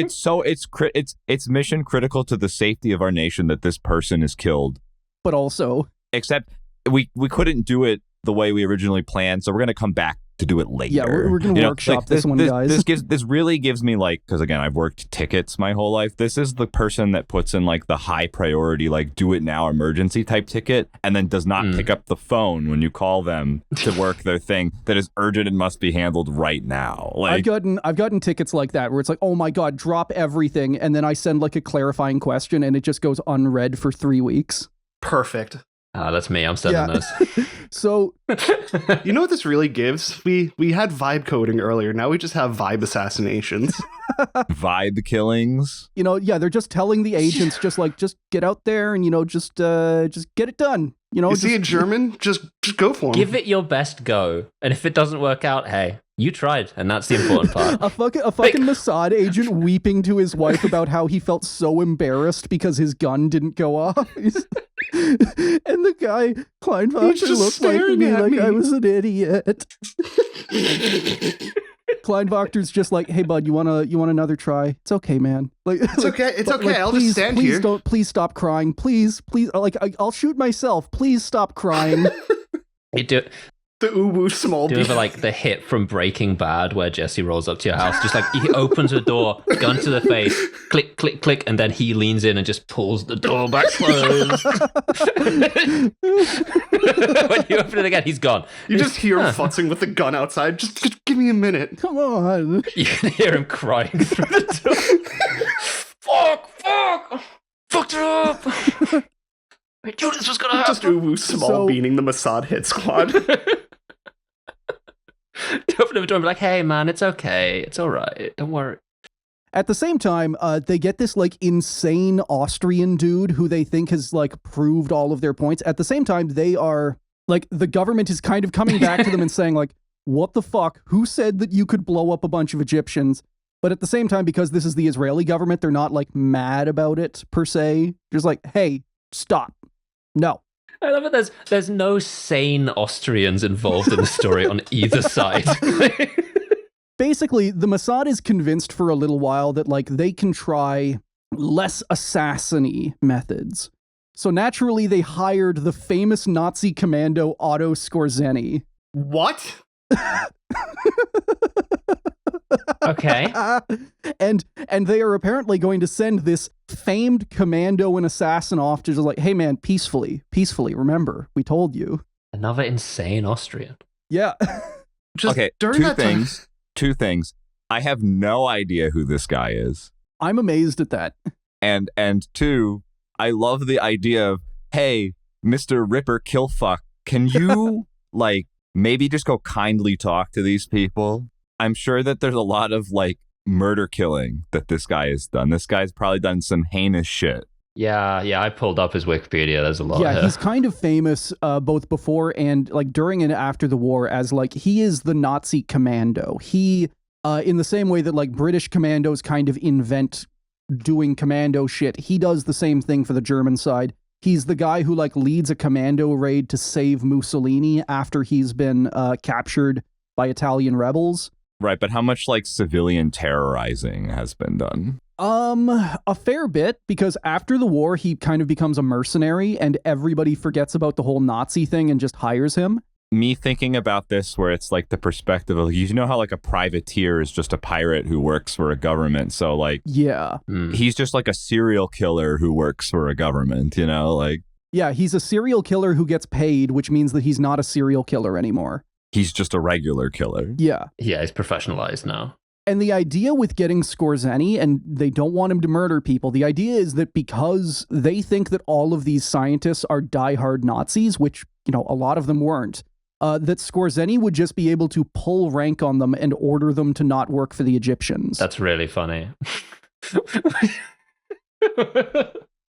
It's mission critical to the safety of our nation that this person is killed. But also, Except we couldn't do it the way we originally planned, so we're gonna come back to do it later. yeah, we're gonna workshop this one, guys. This really gives me, like, because again, I've worked tickets my whole life. This is the person that puts in like the high priority, like do it now emergency type ticket, and then does not pick up the phone when you call them to work their thing that is urgent and must be handled right now. Like, I've gotten tickets like that where it's like, oh my god, drop everything, and then I send like a clarifying question, and it just goes unread for 3 weeks. perfect. That's me. I'm sending those. So, You know what this really gives? We had vibe coding earlier. Now we just have vibe assassinations. vibe killings. they're just telling the agents, just get out there and just get it done. You see a German? Just go for him. Give it your best go, and if it doesn't work out, hey, you tried, and that's the important part. A fucking Mossad agent weeping to his wife about how he felt so embarrassed because his gun didn't go off. And the guy, Kleinwachter, looked like me like I was an idiot. Kleinwachter's just like, hey bud, you want another try? It's okay, man. Like, It's okay. It's okay. I'll just stand please here. Please stop crying. Please. Like, I'll shoot myself. Please stop crying. You do The uwu small you remember like the hit from Breaking Bad where Jesse rolls up to your house, just like he opens a door, gun to the face, click, click, click, and then he leans in and just pulls the door back closed. When you open it again, he's gone. You just hear him futzing with the gun outside. Just give me a minute. Come on. You can hear him crying through the door. Fucked it up. I knew this was gonna happen. Just uwu small beaning the Mossad hit squad. Open the door and be like, hey man, it's okay. It's all right. Don't worry. At the same time, they get this like insane Austrian dude who they think has like proved all of their points. At the same time, they are like, the government is kind of coming back to them and saying like, what the fuck? Who said that you could blow up a bunch of Egyptians? But at the same time, because this is the Israeli government, they're not like mad about it per se. Just like, hey, stop. No. I love it. There's no sane Austrians involved in the story on either side. Basically, the Mossad is convinced for a little while that like they can try less assassin-y methods. So naturally, they hired the famous Nazi commando Otto Skorzeny. What? Okay. And they are apparently going to send this famed commando and assassin off to just like, hey man, peacefully, remember, we told you. Another insane Austrian. Yeah. Just Okay, during that time. two things. I have no idea who this guy is. I'm amazed at that. And two, I love the idea of, hey, Mr. Ripper Killfuck, can you like maybe just go kindly talk to these people? I'm sure that there's a lot of like murder killing that this guy has done. This guy's probably done some heinous shit. Yeah, I pulled up his Wikipedia. There's a lot. Yeah, here. he's kind of famous both before and like during and after the war as like, he is the Nazi commando. He, in the same way that like British commandos kind of invent doing commando shit, he does the same thing for the German side. He's the guy who like leads a commando raid to save Mussolini after he's been captured by Italian rebels. Right, but how much like civilian terrorizing has been done? A fair bit, because after the war, he kind of becomes a mercenary and everybody forgets about the whole Nazi thing and just hires him. Me thinking about this where it's like the perspective of, you know how like a privateer is just a pirate who works for a government. So like, yeah, he's just like a serial killer who works for a government, you know, like. Yeah, he's a serial killer who gets paid, which means that he's not a serial killer anymore. He's just a regular killer. Yeah. Yeah, he's professionalized now. And the idea with getting Skorzeny, and they don't want him to murder people, the idea is that because they think that all of these scientists are diehard Nazis, which, a lot of them weren't, that Skorzeny would just be able to pull rank on them and order them to not work for the Egyptians. That's really funny.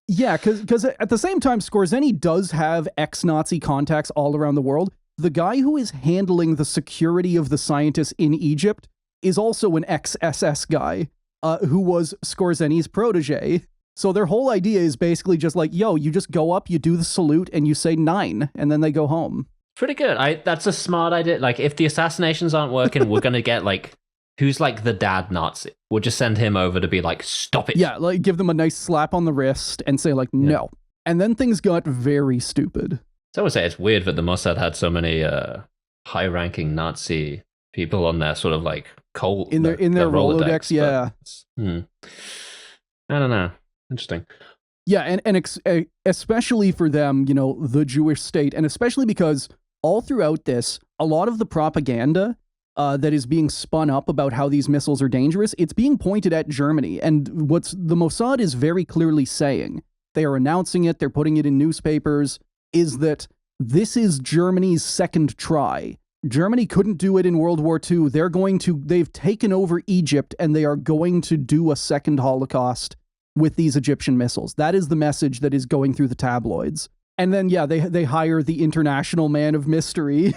Yeah, because at the same time, Skorzeny does have ex-Nazi contacts all around the world. The guy who is handling the security of the scientists in Egypt is also an ex-SS guy who was Skorzeny's protege. So their whole idea is basically just like, yo, you just go up, you do the salute, and you say 9, and then they go home. Pretty good. That's a smart idea. Like, if the assassinations aren't working, we're going to get, who's, the dad Nazi? We'll just send him over to be like, stop it. Yeah, give them a nice slap on the wrist and say, no. And then things got very stupid. So I would say it's weird that the Mossad had so many high-ranking Nazi people on their sort of, cold... In their Rolodex, yeah. I don't know. Interesting. Yeah, and especially for them, the Jewish state, and especially because all throughout this, a lot of the propaganda that is being spun up about how these missiles are dangerous, it's being pointed at Germany. And what's the Mossad is very clearly saying, they are announcing it, they're putting it in newspapers, is that this is Germany's second try. Germany couldn't do it in World War II. They've taken over Egypt, and they are going to do a second Holocaust with these Egyptian missiles. That is the message that is going through the tabloids. And then, yeah, they hire the international man of mystery.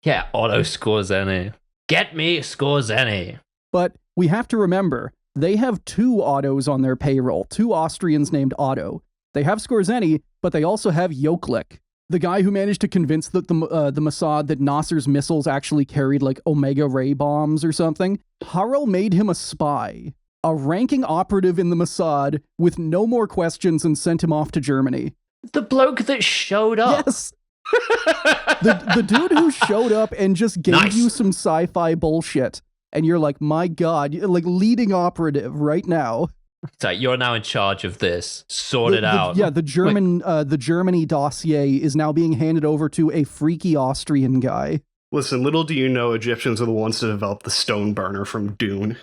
Yeah, Otto Skorzeny. Get me Skorzeny. But we have to remember, they have 2 Ottos on their payroll, 2 Austrians named Otto. They have Skorzeny, but they also have Joklik, the guy who managed to convince the Mossad that Nasser's missiles actually carried Omega ray bombs or something. Harel made him a spy, a ranking operative in the Mossad with no more questions, and sent him off to Germany. The bloke that showed up. Yes. the dude who showed up and just gave you some sci-fi bullshit. And you're like, my God, leading operative right now. So you're now in charge of this. Sort it out. Yeah, the Germany dossier is now being handed over to a freaky Austrian guy. Listen, little do you know, Egyptians are the ones to develop the stone burner from Dune.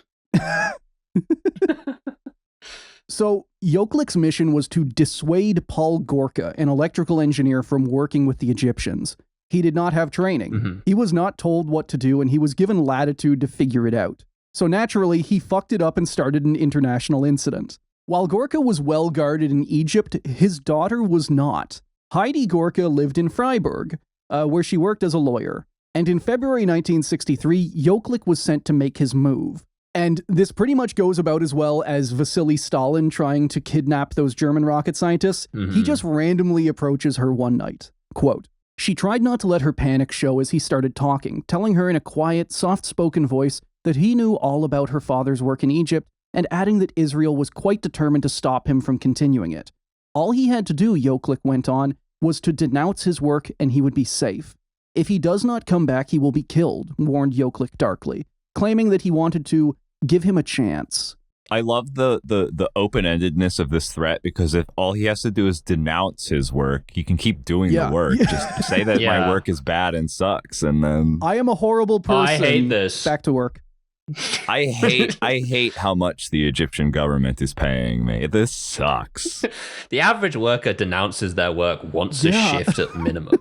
So, Joklik's mission was to dissuade Paul Gorka, an electrical engineer, from working with the Egyptians. He did not have training. Mm-hmm. He was not told what to do, and he was given latitude to figure it out. So naturally, he fucked it up and started an international incident. While Gorka was well guarded in Egypt, his daughter was not. Heidi Gorka lived in Freiburg, where she worked as a lawyer. And in February 1963, Joklik was sent to make his move. And this pretty much goes about as well as Vasily Stalin trying to kidnap those German rocket scientists. Mm-hmm. He just randomly approaches her one night. Quote, "She tried not to let her panic show as he started talking, telling her in a quiet, soft-spoken voice that he knew all about her father's work in Egypt, and adding that Israel was quite determined to stop him from continuing it. All he had to do," Joklik went on, "was to denounce his work and he would be safe. If he does not come back, he will be killed," warned Joklik darkly, claiming that he wanted to give him a chance. I love the open-endedness of this threat, because if all he has to do is denounce his work, he can keep doing the work. Just say that my work is bad and sucks, and then I am a horrible person. I hate this. Back to work. I hate how much the Egyptian government is paying me. This sucks. The average worker denounces their work once a shift at minimum.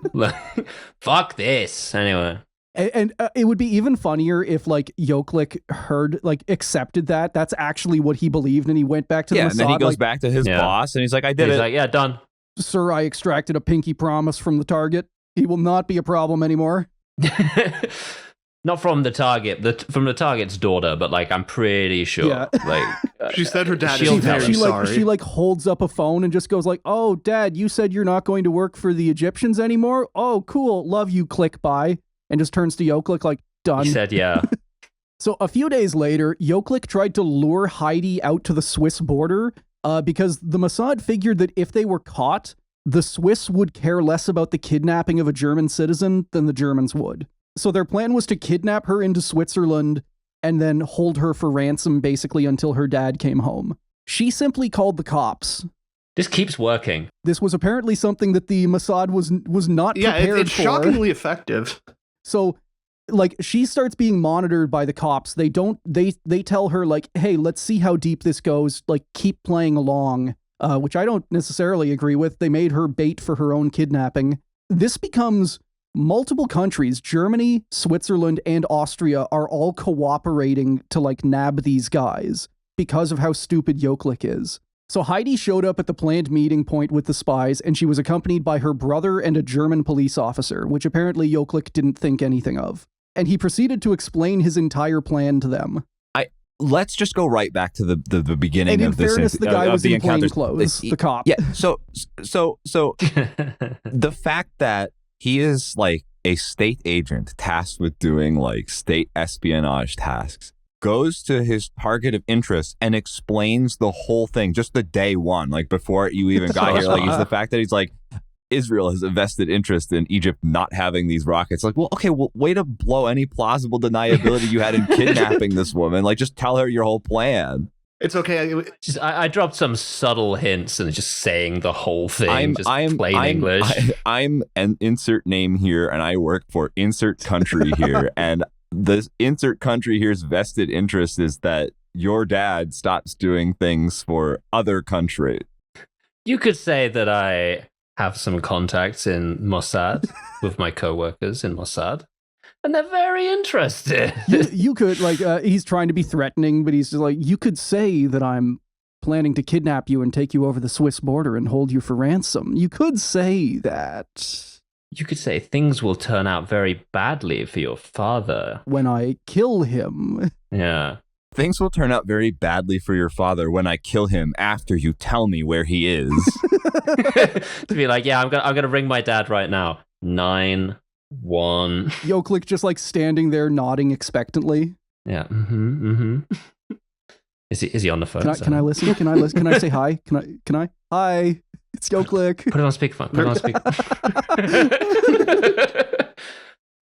Fuck this. Anyway. And it would be even funnier if Joklik heard accepted that that's actually what he believed, and he went back to the Mossad. And then he goes back to his boss and he's like, I did it. He's like, yeah, done. "Sir, I extracted a pinky promise from the target. He will not be a problem anymore." Not from the target, from the target's daughter, but I'm pretty sure. Yeah. She said her dad is very sorry. She holds up a phone and just goes "Oh, Dad, you said you're not going to work for the Egyptians anymore? Oh, cool. Love you, click, bye." And just turns to Joklik done. He said, yeah. So a few days later, Joklik tried to lure Heidi out to the Swiss border because the Mossad figured that if they were caught, the Swiss would care less about the kidnapping of a German citizen than the Germans would. So their plan was to kidnap her into Switzerland and then hold her for ransom basically until her dad came home. She simply called the cops. This keeps working. This was apparently something that the Mossad was not prepared for. It's shockingly effective. So like, she starts being monitored by the cops. They tell her, like, hey, let's see how deep this goes. Like, keep playing along, which I don't necessarily agree with. They made her bait for her own kidnapping. This becomes multiple countries, Germany, Switzerland, and Austria are all cooperating to, like, nab these guys because of how stupid Yoklik is. So Heidi showed up at the planned meeting point with the spies, and she was accompanied by her brother and a German police officer, which apparently Yoklik didn't think anything of. And he proceeded to explain his entire plan to them. Let's just go right back to the beginning and of this. And in fairness, the guy was in plain clothes, the cop. Yeah, so the fact that he is, like, a state agent tasked with doing, like, state espionage tasks, goes to his target of interest and explains the whole thing, just the day one, like, before you even got here. Like, is the fact that he's like, Israel has a vested interest in Egypt not having these rockets. Like, well, okay, well, way to blow any plausible deniability you had in kidnapping this woman. Like, just tell her your whole plan. It's okay. I dropped some subtle hints and just saying the whole thing, plain English. I'm an insert name here, and I work for insert country here. And the insert country here's vested interest is that your dad stops doing things for other countries. You could say that I have some contacts in Mossad with my co-workers in Mossad, and they're very interested. You could, like, he's trying to be threatening, but he's just like, you could say that I'm planning to kidnap you and take you over the Swiss border and hold you for ransom. You could say that. You could say things will turn out very badly for your father. When I kill him. Yeah. Things will turn out very badly for your father when I kill him after you tell me where he is. To be like, yeah, I'm gonna ring my dad right now. 9-1. Yoklik just, like, standing there nodding expectantly. Yeah. Is he on the phone? Can I listen? Can I say hi? Can I? Hi, it's Yoklik. Put it on speakerphone.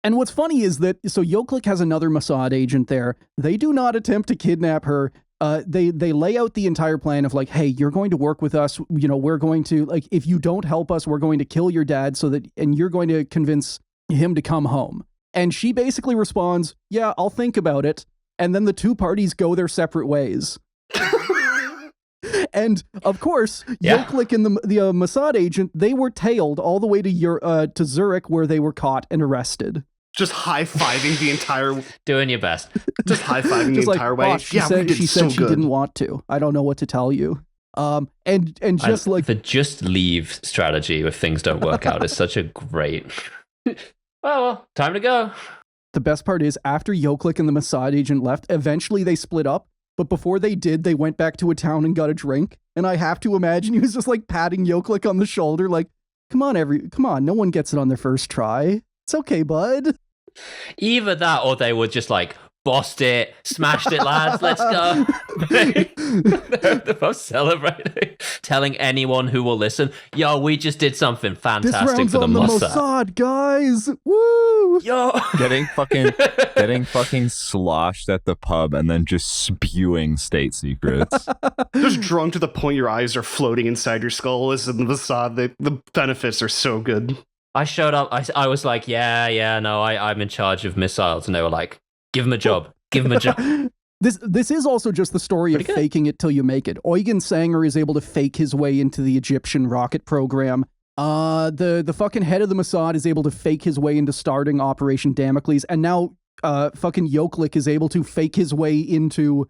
And what's funny is that, so Yoklik has another Mossad agent there. They do not attempt to kidnap her. They lay out the entire plan of, like, hey, you're going to work with us. You know, we're going to, like, if you don't help us, we're going to kill your dad and you're going to convince him to come home. And she basically responds, yeah, I'll think about it. And then the two parties go their separate ways. And of course, Yoklik and the Mossad agent, they were tailed all the way to Zurich, where they were caught and arrested. Just high-fiving the entire... Doing your best. Just high-fiving the entire way. She said she didn't want to. I don't know what to tell you. And just like... The just leave strategy if things don't work out is such a great... well, time to go. The best part is, after Yoklik and the Mossad agent left, eventually they split up. But before they did, they went back to a town and got a drink. And I have to imagine he was just, like, patting Yoklik on the shoulder, like, come on, no one gets it on their first try. It's okay, bud. Either that, or they were just like, bossed it, smashed it, lads, let's go. They're both celebrating, telling anyone who will listen, yo, we just did something fantastic for the Mossad, guys. Woo! Yo, getting fucking sloshed at the pub and then just spewing state secrets. Just drunk to the point your eyes are floating inside your skull. As in the Mossad, the benefits are so good. I showed up. I was like, I'm in charge of missiles, and they were like, give him a job. Give him a job. This is also just the story of faking it till you make it. Eugen Sanger is able to fake his way into the Egyptian rocket program. The fucking head of the Mossad is able to fake his way into starting Operation Damocles, and now fucking Yoklik is able to fake his way into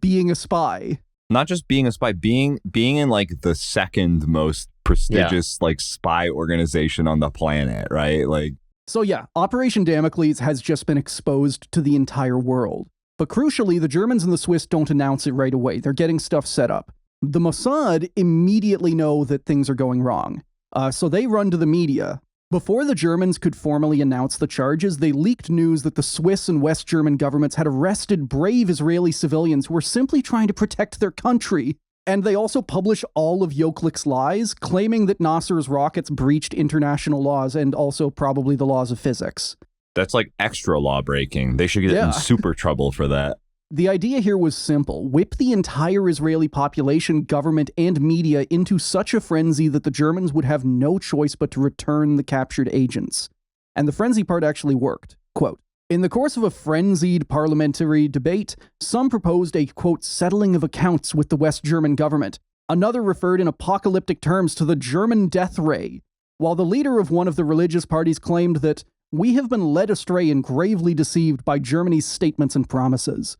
being a spy. Not just being a spy, being in, like, the second most prestigious like spy organization on the planet, right? Like, so yeah, Operation Damocles has just been exposed to the entire world. But crucially, the Germans and the Swiss don't announce it right away. They're getting stuff set up. The Mossad immediately know that things are going wrong. So they run to the media. Before the Germans could formally announce the charges, they leaked news that the Swiss and West German governments had arrested brave Israeli civilians who were simply trying to protect their country. And they also publish all of Yoklik's lies, claiming that Nasser's rockets breached international laws and also probably the laws of physics. That's like extra law breaking. They should get in super trouble for that. The idea here was simple. Whip the entire Israeli population, government, and media into such a frenzy that the Germans would have no choice but to return the captured agents. And the frenzy part actually worked. Quote, In the course of a frenzied parliamentary debate, some proposed a, quote, settling of accounts with the West German government. Another referred in apocalyptic terms to the German death ray, while the leader of one of the religious parties claimed that we have been led astray and gravely deceived by Germany's statements and promises.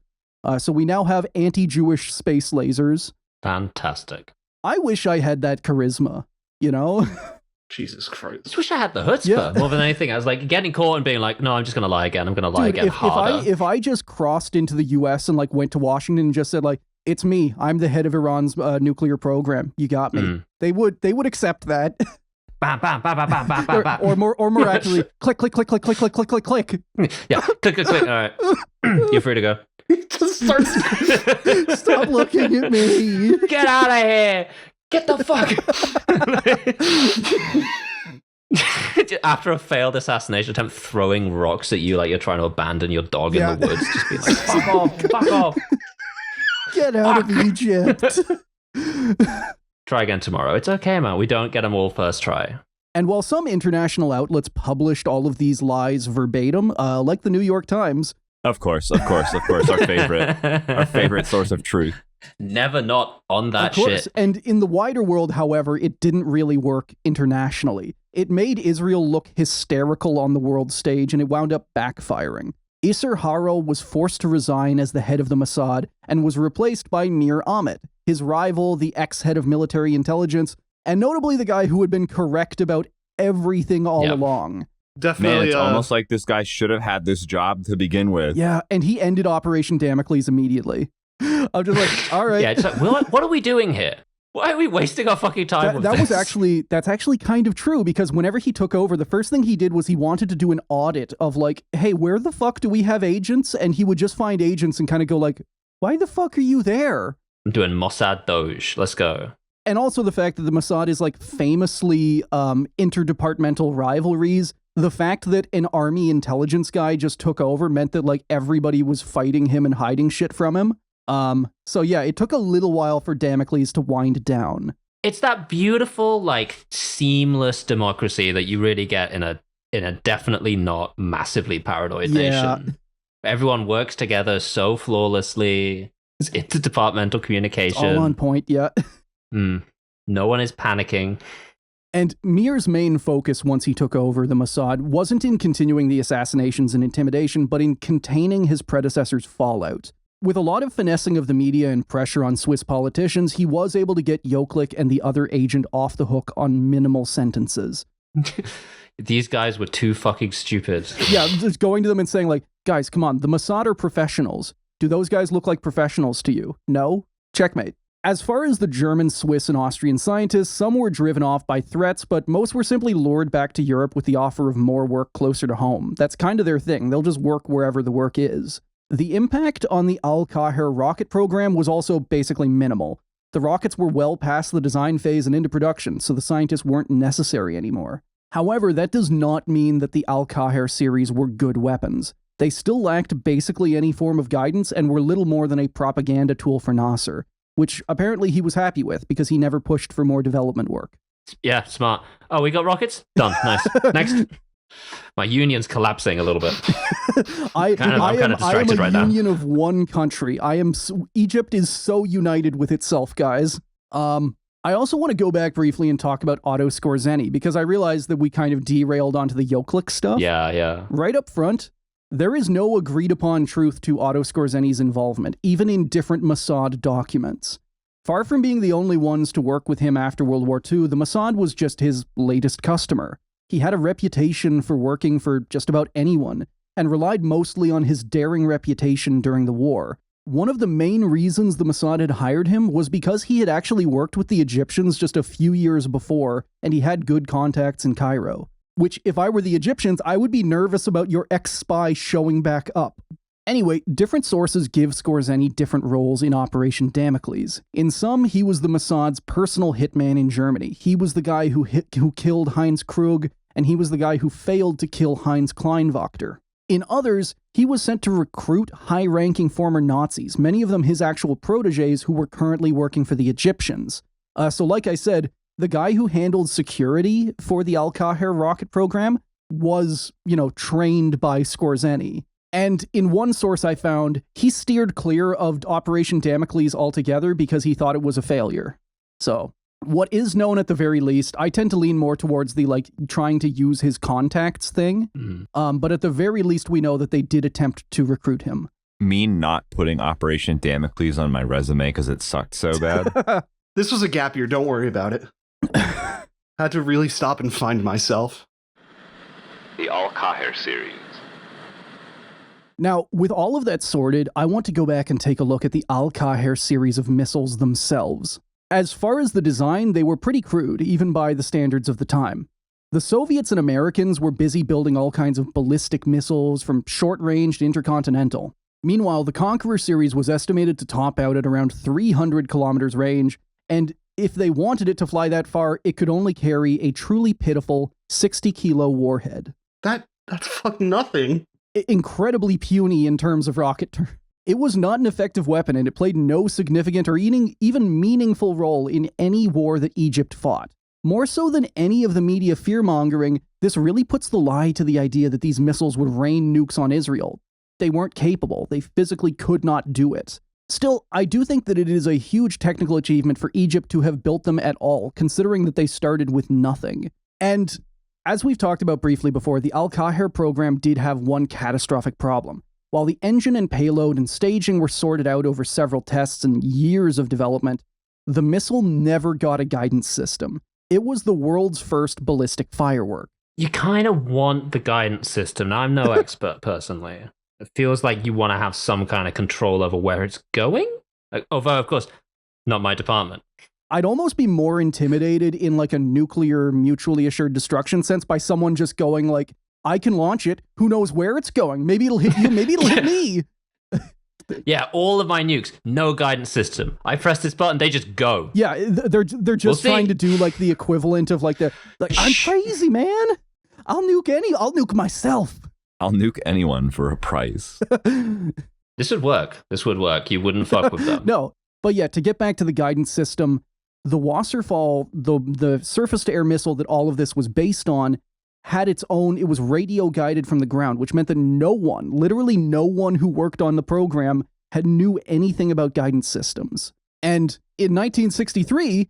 So we now have anti-Jewish space lasers. Fantastic. I wish I had that charisma, you know? Jesus Christ. I just wish I had the chutzpah more than anything. I was like getting caught and being like, no, I'm just going to lie again. I'm going to lie again harder. If I just crossed into the US and like went to Washington and just said like, it's me, I'm the head of Iran's nuclear program. You got me. They would accept that. Bam, bam, bam, bam, bam, bam, bam, bam. Or more accurately, click, click, click, click, click, click, click, click, click. Yeah, click, click, click. All right. You're free to go. He just starts. Stop looking at me. Get out of here. Get the fuck. After a failed assassination attempt, throwing rocks at you like you're trying to abandon your dog in the woods. Just be like, fuck off, fuck off. Get out of Egypt. Try again tomorrow. It's okay, man. We don't get them all first try. And while some international outlets published all of these lies verbatim, like the New York Times. Of course, our favorite source of truth. Never not on that shit. And in the wider world, however, it didn't really work internationally. It made Israel look hysterical on the world stage, and it wound up backfiring. Isser Harel was forced to resign as the head of the Mossad and was replaced by Mir Ahmed, his rival, the ex-head of military intelligence, and notably the guy who had been correct about everything all along. Definitely. Man, it's almost like this guy should have had this job to begin with. Yeah, and he ended Operation Damocles immediately. I'm just like, all right. Yeah, it's like, what are we doing here? Why are we wasting our fucking time with this? That's actually kind of true, because whenever he took over, the first thing he did was he wanted to do an audit of like, hey, where the fuck do we have agents? And he would just find agents and kind of go like, why the fuck are you there? I'm doing Mossad Doge. Let's go. And also the fact that the Mossad is like famously interdepartmental rivalries. The fact that an army intelligence guy just took over meant that like everybody was fighting him and hiding shit from him. So yeah, it took a little while for Damocles to wind down. It's that beautiful, like, seamless democracy that you really get in a definitely not massively paranoid nation. Everyone works together so flawlessly. It's interdepartmental communication. It's all on point, yeah. No one is panicking. And Mir's main focus once he took over the Mossad wasn't in continuing the assassinations and intimidation, but in containing his predecessor's fallout. With a lot of finessing of the media and pressure on Swiss politicians, he was able to get Yoklik and the other agent off the hook on minimal sentences. These guys were too fucking stupid. Yeah, just going to them and saying like, guys, come on, the Mossad are professionals. Do those guys look like professionals to you? No? Checkmate. As far as the German, Swiss, and Austrian scientists, some were driven off by threats, but most were simply lured back to Europe with the offer of more work closer to home. That's kind of their thing. They'll just work wherever the work is. The impact on the Al-Qahir rocket program was also basically minimal. The rockets were well past the design phase and into production, so the scientists weren't necessary anymore. However, that does not mean that the Al-Qahir series were good weapons. They still lacked basically any form of guidance and were little more than a propaganda tool for Nasser, which apparently he was happy with because he never pushed for more development work. Yeah, smart. Oh, we got rockets? Done. Nice. Next. My union's collapsing a little bit. I'm kind of distracted right now. I am a union of one country. Egypt is so united with itself, guys. I also want to go back briefly and talk about Otto Skorzeny, because I realized that we kind of derailed onto the Yoklik stuff. Yeah. Right up front, there is no agreed upon truth to Otto Skorzeny's involvement, even in different Mossad documents. Far from being the only ones to work with him after World War II, the Mossad was just his latest customer. He had a reputation for working for just about anyone, and relied mostly on his daring reputation during the war. One of the main reasons the Mossad had hired him was because he had actually worked with the Egyptians just a few years before, and he had good contacts in Cairo. Which, if I were the Egyptians, I would be nervous about your ex-spy showing back up. Anyway, different sources give Skorzeny different roles in Operation Damocles. In some, he was the Mossad's personal hitman in Germany. He was the guy who killed Heinz Krug, and he was the guy who failed to kill Heinz Kleinwachter. In others, he was sent to recruit high-ranking former Nazis, many of them his actual protégés who were currently working for the Egyptians. So like I said, the guy who handled security for the Al-Qahir rocket program was, trained by Skorzeny. And in one source I found, he steered clear of Operation Damocles altogether because he thought it was a failure. So, what is known at the very least, I tend to lean more towards the, like, trying to use his contacts thing. But at the very least, we know that they did attempt to recruit him. Me not putting Operation Damocles on my resume because it sucked so bad. This was a gap year, don't worry about it. Had to really stop and find myself. The Al-Qahir series. Now, with all of that sorted, I want to go back and take a look at the Al-Qahir series of missiles themselves. As far as the design, they were pretty crude, even by the standards of the time. The Soviets and Americans were busy building all kinds of ballistic missiles from short-range to intercontinental. Meanwhile, the Conqueror series was estimated to top out at around 300 kilometers range, and if they wanted it to fly that far, it could only carry a truly pitiful 60-kilo warhead. That's fucking nothing. Incredibly puny in terms of rocket terms. It was not an effective weapon, and it played no significant or even meaningful role in any war that Egypt fought. More so than any of the media fear-mongering, this really puts the lie to the idea that these missiles would rain nukes on Israel. They weren't capable. They physically could not do it. Still, I do think that it is a huge technical achievement for Egypt to have built them at all, considering that they started with nothing. And as we've talked about briefly before, the Al-Qahir program did have one catastrophic problem. While the engine and payload and staging were sorted out over several tests and years of development, the missile never got a guidance system. It was the world's first ballistic firework. You kind of want the guidance system. Now, I'm no expert personally. It feels like you want to have some kind of control over where it's going. Although, of course, not my department. I'd almost be more intimidated in like a nuclear mutually assured destruction sense by someone just going like, I can launch it. Who knows where it's going? Maybe it'll hit you. Maybe it'll hit me. Yeah, all of my nukes, no guidance system. I press this button, they just go. Yeah, they're just trying to do like the equivalent of like I'm crazy, man. I'll nuke myself. I'll nuke anyone for a price. This would work. You wouldn't fuck with them. No, but yeah, to get back to the guidance system, the Wasserfall, the surface-to-air missile that all of this was based on, had its own, it was radio guided from the ground, which meant that literally no one who worked on the program knew anything about guidance systems. And in 1963,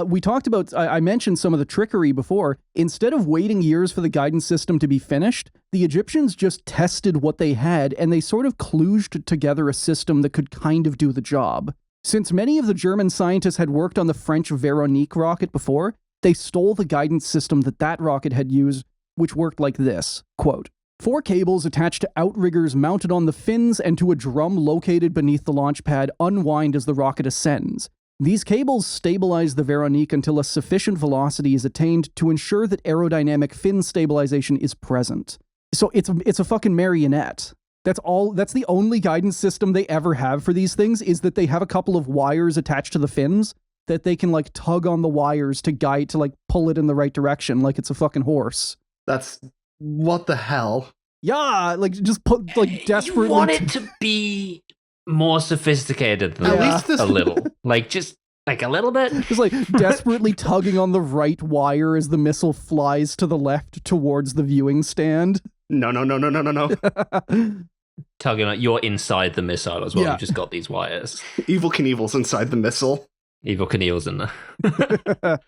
we talked about, I mentioned some of the trickery before. Instead of waiting years for the guidance system to be finished, the Egyptians just tested what they had, and they sort of kludged together a system that could kind of do the job. Since many of the German scientists had worked on the French Veronique rocket before, they stole the guidance system that rocket had used, which worked like this, quote, 4 cables attached to outriggers mounted on the fins and to a drum located beneath the launch pad unwind as the rocket ascends. These cables stabilize the Veronique until a sufficient velocity is attained to ensure that aerodynamic fin stabilization is present. So it's a fucking marionette. That's the only guidance system they ever have for these things, is that they have a couple of wires attached to the fins that they can like tug on the wires to guide, to like pull it in the right direction like it's a fucking horse. That's what the hell? Yeah, like just put like desperately. You want it to be more sophisticated than that, a little. Like just like a little bit. Just like desperately tugging on the right wire as the missile flies to the left towards the viewing stand. No. Tugging on, you're inside the missile as well. Yeah. You've just got these wires. Evil Knievel's inside the missile. Evil Knievel's in there.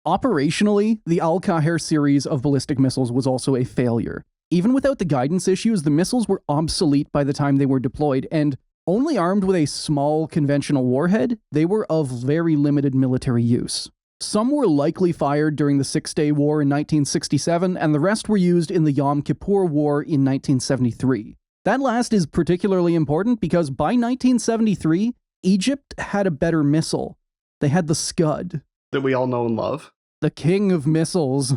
Operationally, the Al-Qahir series of ballistic missiles was also a failure. Even without the guidance issues, the missiles were obsolete by the time they were deployed, and only armed with a small conventional warhead, they were of very limited military use. Some were likely fired during the Six-Day War in 1967, and the rest were used in the Yom Kippur War in 1973. That last is particularly important because by 1973, Egypt had a better missile. They had the Scud. That we all know and love. The king of missiles.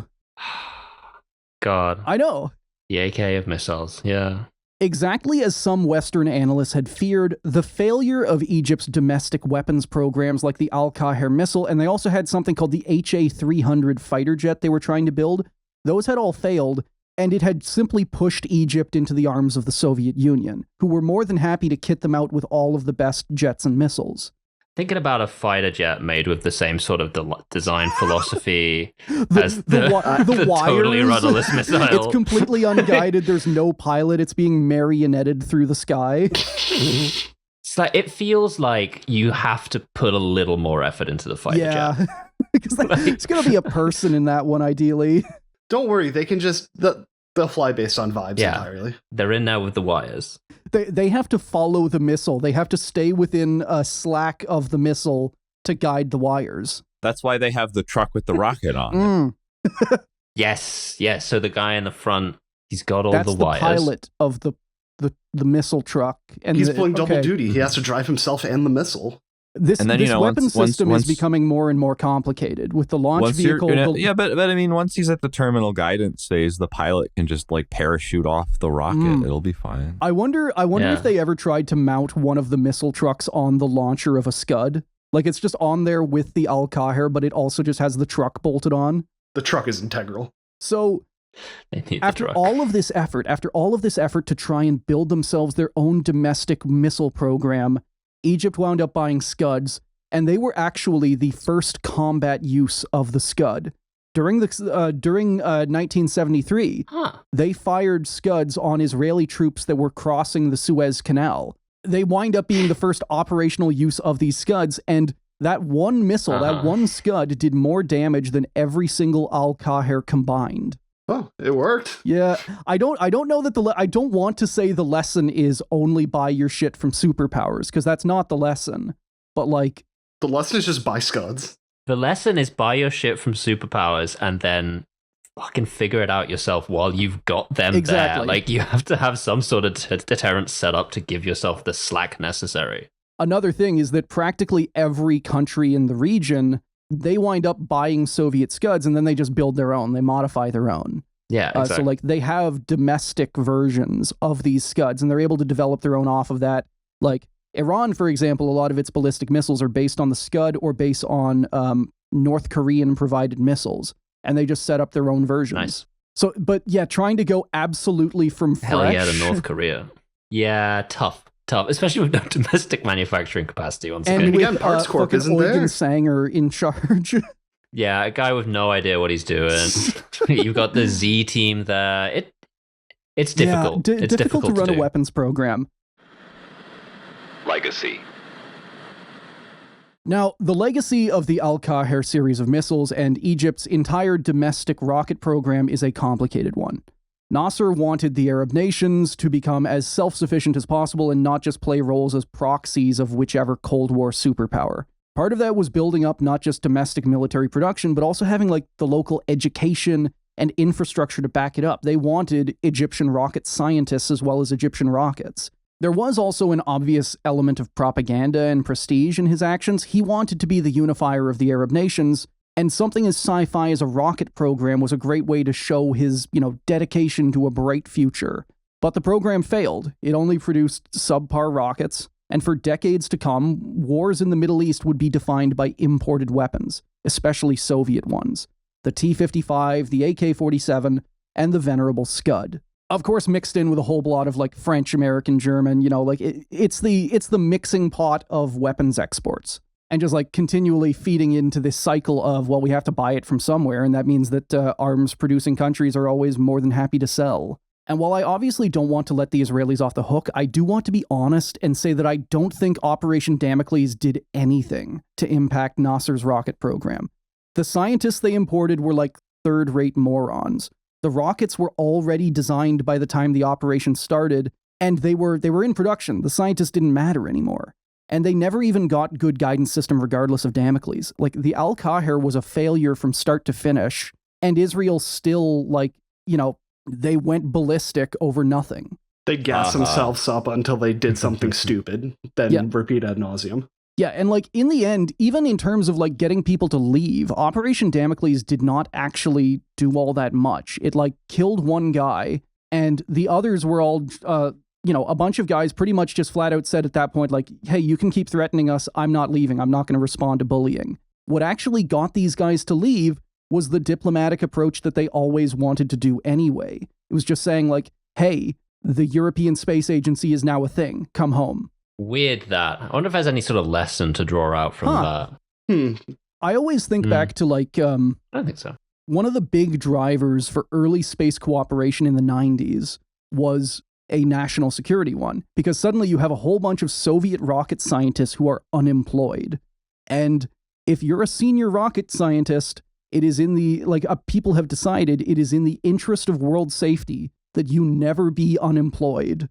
God. I know. The AK of missiles, yeah. Exactly as some Western analysts had feared, the failure of Egypt's domestic weapons programs like the Al-Qahir missile, and they also had something called the HA-300 fighter jet they were trying to build, those had all failed, and it had simply pushed Egypt into the arms of the Soviet Union, who were more than happy to kit them out with all of the best jets and missiles. Thinking about a fighter jet made with the same sort of design philosophy as the totally wires. rudderless missile. It's completely unguided. There's no pilot. It's being marionetted through the sky. It's like, it feels like you have to put a little more effort into the fighter jet. Because it's going to be a person in that one, ideally. Don't worry, they can just they'll fly based on vibes entirely. They're in there with the wires. They have to follow the missile. They have to stay within a slack of the missile to guide the wires. That's why they have the truck with the rocket on it. Yes. So the guy in the front, he's got all That's the wires. That's the pilot of the missile truck. And he's pulling double duty. He has to drive himself and the missile. This weapon system is becoming more and more complicated with the launch vehicle. But I mean, once he's at the terminal guidance phase, the pilot can just like parachute off the rocket. It'll be fine. I wonder if they ever tried to mount one of the missile trucks on the launcher of a Scud. Like it's just on there with the Al-Qahir, but it also just has the truck bolted on. The truck is integral. So after all of this effort to try and build themselves their own domestic missile program, Egypt wound up buying Scuds, and they were actually the first combat use of the Scud. During 1973, they fired Scuds on Israeli troops that were crossing the Suez Canal. They wind up being the first operational use of these Scuds, and that one missile, that one Scud, did more damage than every single Al-Qahir combined. Oh, it worked. Yeah, I don't know that I don't want to say the lesson is only buy your shit from superpowers, because that's not the lesson. But like, the lesson is just buy Scuds. The lesson is buy your shit from superpowers and then fucking figure it out yourself while you've got them there. Like, you have to have some sort of deterrent set up to give yourself the slack necessary. Another thing is that practically every country in the region, they wind up buying Soviet Scuds and then they just build their own. They modify their own. Yeah, exactly. So like they have domestic versions of these Scuds and they're able to develop their own off of that. Like Iran, for example, a lot of its ballistic missiles are based on the Scud or based on North Korean provided missiles. And they just set up their own versions. Nice. So, but yeah, trying to go absolutely from fresh. Hell yeah, to North Korea. Yeah, tough, especially with no domestic manufacturing capacity. Once and again, with Parts Corp isn't there. Sanger in charge. Yeah, a guy with no idea what he's doing. You've got the Z team there. It's difficult. Yeah, it's difficult to run do. a weapons program. Legacy. Now, the legacy of the Al-Qahir series of missiles and Egypt's entire domestic rocket program is a complicated one. Nasser wanted the Arab nations to become as self-sufficient as possible and not just play roles as proxies of whichever Cold War superpower. Part of that was building up not just domestic military production, but also having like the local education and infrastructure to back it up. They wanted Egyptian rocket scientists as well as Egyptian rockets. There was also an obvious element of propaganda and prestige in his actions. He wanted to be the unifier of the Arab nations, and something as sci-fi as a rocket program was a great way to show his, dedication to a bright future. But the program failed. It only produced subpar rockets, and for decades to come, wars in the Middle East would be defined by imported weapons, especially Soviet ones. The T-55, the AK-47, and the venerable Scud. Of course, mixed in with a whole lot of like French, American, German, it's the mixing pot of weapons exports. And just like continually feeding into this cycle of, well, we have to buy it from somewhere, and that means that arms producing countries are always more than happy to sell. And while I obviously don't want to let the Israelis off the hook, I do want to be honest and say that I don't think Operation Damocles did anything to impact Nasser's rocket program. The scientists they imported were like third-rate morons. The rockets were already designed by the time the operation started, and they were in production. The scientists didn't matter anymore. And they never even got good guidance system regardless of Damocles. Like, the Al-Qahir was a failure from start to finish, and Israel still, they went ballistic over nothing. They gassed themselves up until they did something stupid, then repeat ad nauseum. Yeah, and in the end, even in terms of getting people to leave, Operation Damocles did not actually do all that much. It killed one guy, and the others were all, a bunch of guys pretty much just flat out said at that point, hey, you can keep threatening us, I'm not leaving, I'm not going to respond to bullying. What actually got these guys to leave was the diplomatic approach that they always wanted to do anyway. It was just saying hey, the European Space Agency is now a thing, come home. Weird that. I wonder if there's any sort of lesson to draw out from that. I always think back to like I don't think so. one of the big drivers for early space cooperation in the 90s was a national security one, because suddenly you have a whole bunch of Soviet rocket scientists who are unemployed. And if you're a senior rocket scientist, it is in the, like, people have decided it is in the interest of world safety that you never be unemployed.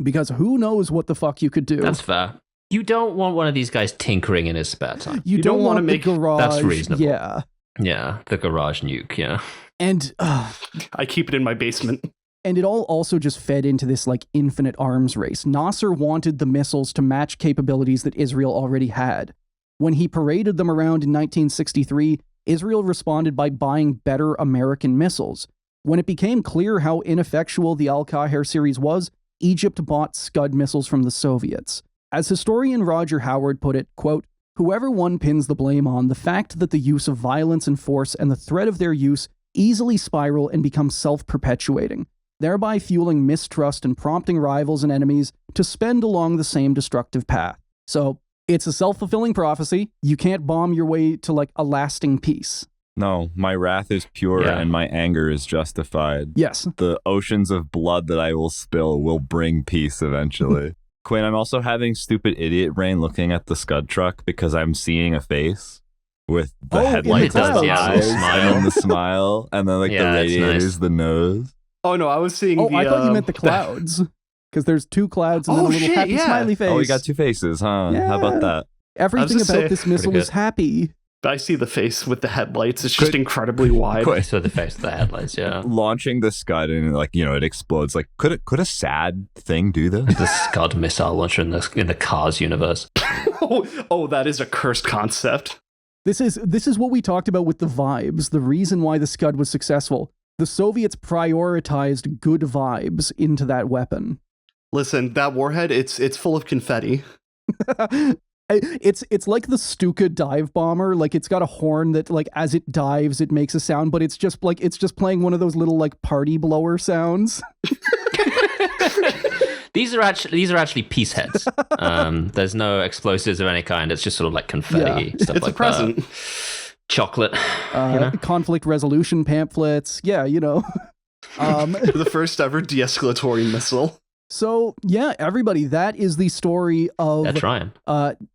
Because who knows what the fuck you could do. That's fair. You don't want one of these guys tinkering in his spare time. You don't want to make the garage. That's reasonable. Yeah. Yeah, the garage nuke, yeah. And I keep it in my basement. And it all also just fed into this like infinite arms race. Nasser wanted the missiles to match capabilities that Israel already had. When he paraded them around in 1963, Israel responded by buying better American missiles. When it became clear how ineffectual the Al-Qahir series was, Egypt bought Scud missiles from the Soviets. As historian Roger Howard put it, quote, "Whoever one pins the blame on, the fact that the use of violence and force and the threat of their use easily spiral and become self-perpetuating, thereby fueling mistrust and prompting rivals and enemies to spend along the same destructive path." So it's a self-fulfilling prophecy. You can't bomb your way to like a lasting peace. No, my wrath is pure and my anger is justified. Yes. The oceans of blood that I will spill will bring peace eventually. Quinn, I'm also having stupid idiot brain looking at the Scud truck because I'm seeing a face with the headlights as the eyes, and then the smile, and then like the radiators, the nose. Oh no, I was seeing I thought you meant the clouds. Because there's two clouds and then a little happy smiley face. Oh, we got two faces, huh? Yeah. How about that? Everything about this missile is happy. I see the face with the headlights. It's just incredibly wide. I saw the face with the headlights, yeah. Launching the Scud and like, you know, it explodes. Like, could a sad thing do this? The Scud missile launcher in the Cars universe. oh, that is a cursed concept. This is what we talked about with the vibes. The reason why the Scud was successful. The Soviets prioritized good vibes into that weapon. Listen, that warhead, it's full of confetti. It's like the Stuka dive bomber. Like it's got a horn that like as it dives it makes a sound, but it's just playing one of those little like party blower sounds. These are actually peace heads. There's no explosives of any kind. It's just sort of like confetti stuff. It's like a present. That. Chocolate. Conflict resolution pamphlets. Yeah, you know. The first ever de-escalatory missile. So, yeah, everybody, that is the story of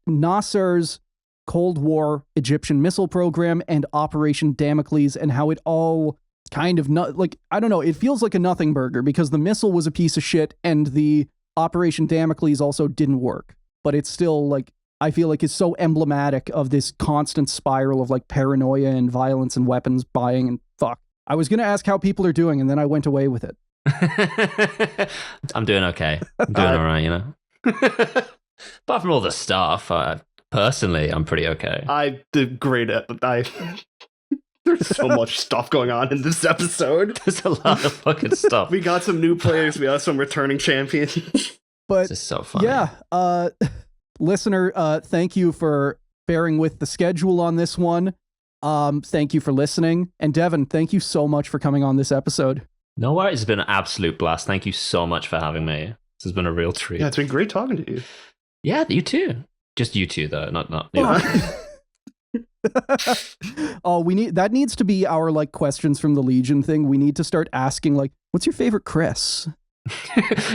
Nasser's Cold War Egyptian missile program and Operation Damocles, and how it all kind of, I don't know, it feels like a nothing burger because the missile was a piece of shit and the Operation Damocles also didn't work. But it's still, like, I feel like it's so emblematic of this constant spiral of, like, paranoia and violence and weapons buying and fuck. I was going to ask how people are doing, and then I went away with it. I'm doing okay. I'm doing all right, you know. Apart from all the stuff, personally, I'm pretty okay. I did great. There's so much stuff going on in this episode. There's a lot of fucking stuff. We got some new players. We got some returning champions. But this is so funny. Yeah, listener, thank you for bearing with the schedule on this one. Thank you for listening, and Devon, thank you so much for coming on this episode. No worries, it's been an absolute blast. Thank you so much for having me. This has been a real treat. Yeah, it's been great talking to you. Yeah, you too. Just you two, though. Not. Oh, that needs to be our like questions from the Legion thing. We need to start asking like, what's your favorite Chris?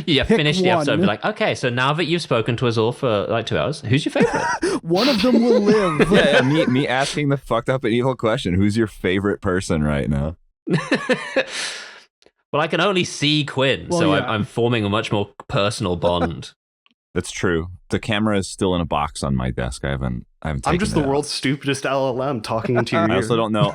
Yeah, finish the episode and be like, okay, so now that you've spoken to us all for like 2 hours, who's your favorite? One of them will live. Yeah, me asking the fucked up and evil question, who's your favorite person right now? Well, I can only see Quinn, I'm forming a much more personal bond. That's true. The camera is still in a box on my desk. I haven't taken I'm just the world's stupidest LLM talking into your ear.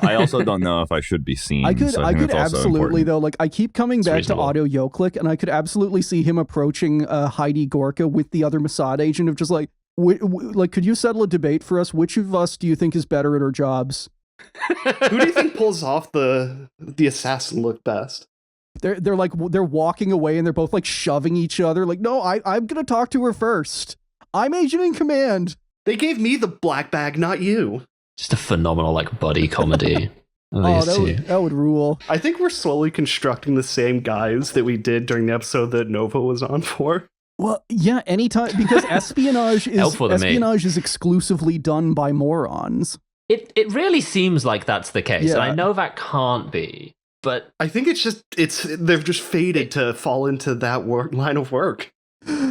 I also don't know if I should be seen. I could absolutely though. Like I keep coming back reasonable. to Otto Yoklik, and I could absolutely see him approaching Heidi Gorka with the other Mossad agent of just like, like, could you settle a debate for us? Which of us do you think is better at our jobs? Who do you think pulls off the assassin look best? They're walking away and they're both like shoving each other. Like, no, I'm gonna talk to her first. I'm agent in command. They gave me the black bag, not you. Just a phenomenal like buddy comedy. That would rule. I think we're slowly constructing the same guys that we did during the episode that Nova was on for. Well, yeah, anytime, because espionage Helpful to me. is exclusively done by morons. It really seems like that's the case, and Yeah. I know that can't be, but I think they've just faded to fall into that line of work.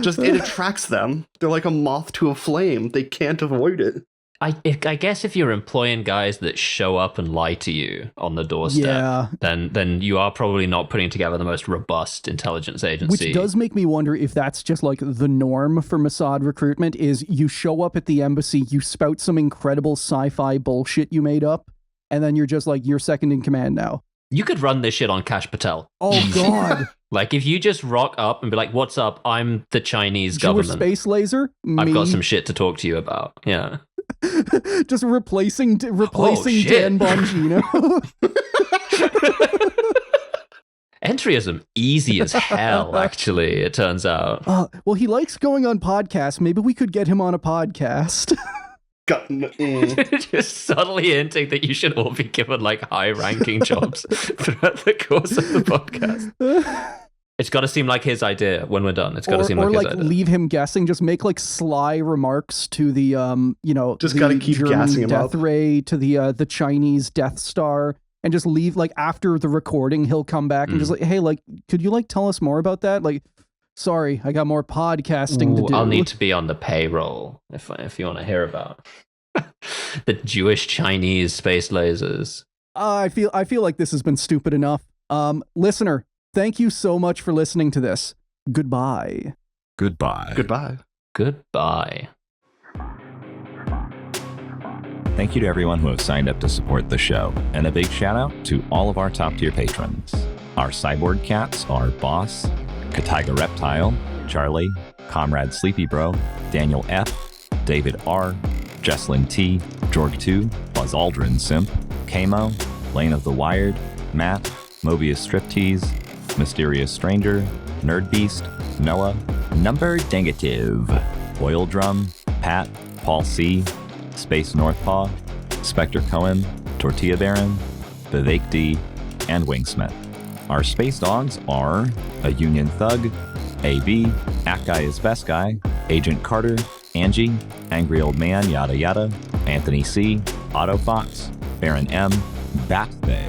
Just it attracts them. They're like a moth to a flame. They can't avoid it. I guess if you're employing guys that show up and lie to you on the doorstep, Yeah. then you are probably not putting together the most robust intelligence agency. Which does make me wonder if that's just like the norm for Mossad recruitment is you show up at the embassy, you spout some incredible sci-fi bullshit you made up, and then you're just like, you're second in command now. You could run this shit on Kash Patel. Oh, God. Like, if you just rock up and be like, what's up? I'm the Chinese Jewish government. space laser? I've Me. got some shit to talk to you about. Yeah. Just replacing Dan shit. Bongino. Entryism, easy as hell, actually, it turns out. Well, he likes going on podcasts. Maybe we could get him on a podcast. Just subtly hinting that you should all be given like high-ranking jobs throughout the course of the podcast. It's got to seem like his idea when we're done. It's got to seem like his idea. Leave him guessing. Just make like sly remarks to the Just the gotta keep German gassing him death up. ray, to the Chinese Death Star, and just leave like after the recording. He'll come back and just like, hey, like, could you like tell us more about that? Like, sorry, I got more podcasting to do. I'll need to be on the payroll if you want to hear about the Jewish Chinese space lasers. I feel like this has been stupid enough. Listener, thank you so much for listening to this. Goodbye. Goodbye. Goodbye. Goodbye. Thank you to everyone who has signed up to support the show, and a big shout out to all of our top tier patrons. Our cyborg cats are Boss, Katiga Reptile, Charlie, Comrade Sleepy Bro, Daniel F, David R, Jesslyn T, Jorg 2, Buzz Aldrin Simp, Kamo, Lane of the Wired, Matt, Mobius Striptease, Mysterious Stranger, Nerd Beast, Noah, Number Negative, Oil Drum, Pat, Paul C, Space Northpaw, Spectre Cohen, Tortilla Baron, Vivek D, and Wingsmith. Our space dogs are a Union Thug, AB, Act Guy is Best Guy, Agent Carter, Angie, Angry Old Man, Yada Yada, Anthony C, Otto Fox, Baron M, Batbay,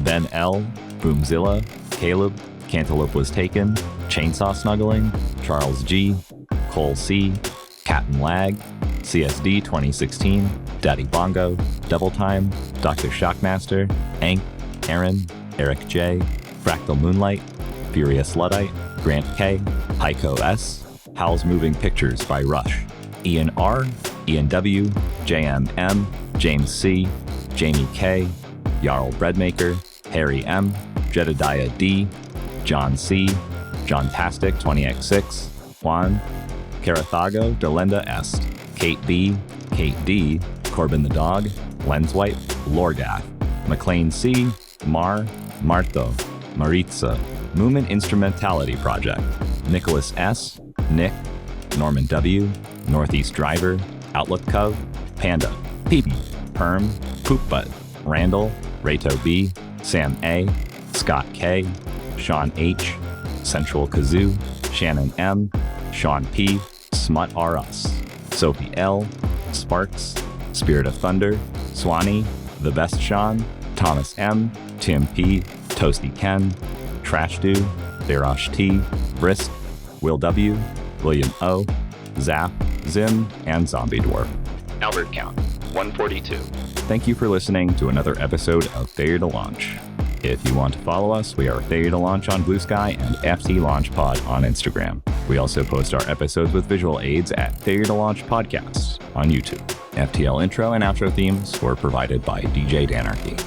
Ben L, Boomzilla, Caleb, Cantaloupe Was Taken, Chainsaw Snuggling, Charles G, Cole C, Cat and Lag, CSD 2016, Daddy Bongo, Double Time, Dr. Shockmaster, Ank, Aaron, Eric J, Fractal Moonlight, Furious Luddite, Grant K, Heiko S, Howl's Moving Pictures by Rush, Ian R, Ian W, JM M, James C, Jamie K, Jarl Breadmaker, Harry M, Jedediah D, John C, John Tastic 20x6, Juan, Carathago, Delenda Est, Kate B, Kate D, Corbin the Dog, Lenswipe, Lorgath, McLean C, Mar, Marto, Maritza, Moomin Instrumentality Project, Nicholas S, Nick, Norman W, Northeast Driver, Outlook Cove, Panda, PB, Perm, Poopbutt, Randall, Rato B, Sam A, Scott K, Sean H, Central Kazoo, Shannon M, Sean P, Smut R Us, Sophie L, Sparks, Spirit of Thunder, Swanee, The Best Sean, Thomas M, Tim P, Toasty Ken, Trash Do, Darash T, Brisk, Will W, William O, Zap, Zim, and Zombie Dwarf. Albert Count, 142. Thank you for listening to another episode of Failure to Launch. If you want to follow us, we are Failure to Launch on Blue Sky and FT Launch Pod on Instagram. We also post our episodes with visual aids at Failure to Launch Podcasts on YouTube. FTL intro and outro themes were provided by DJ Danarchy.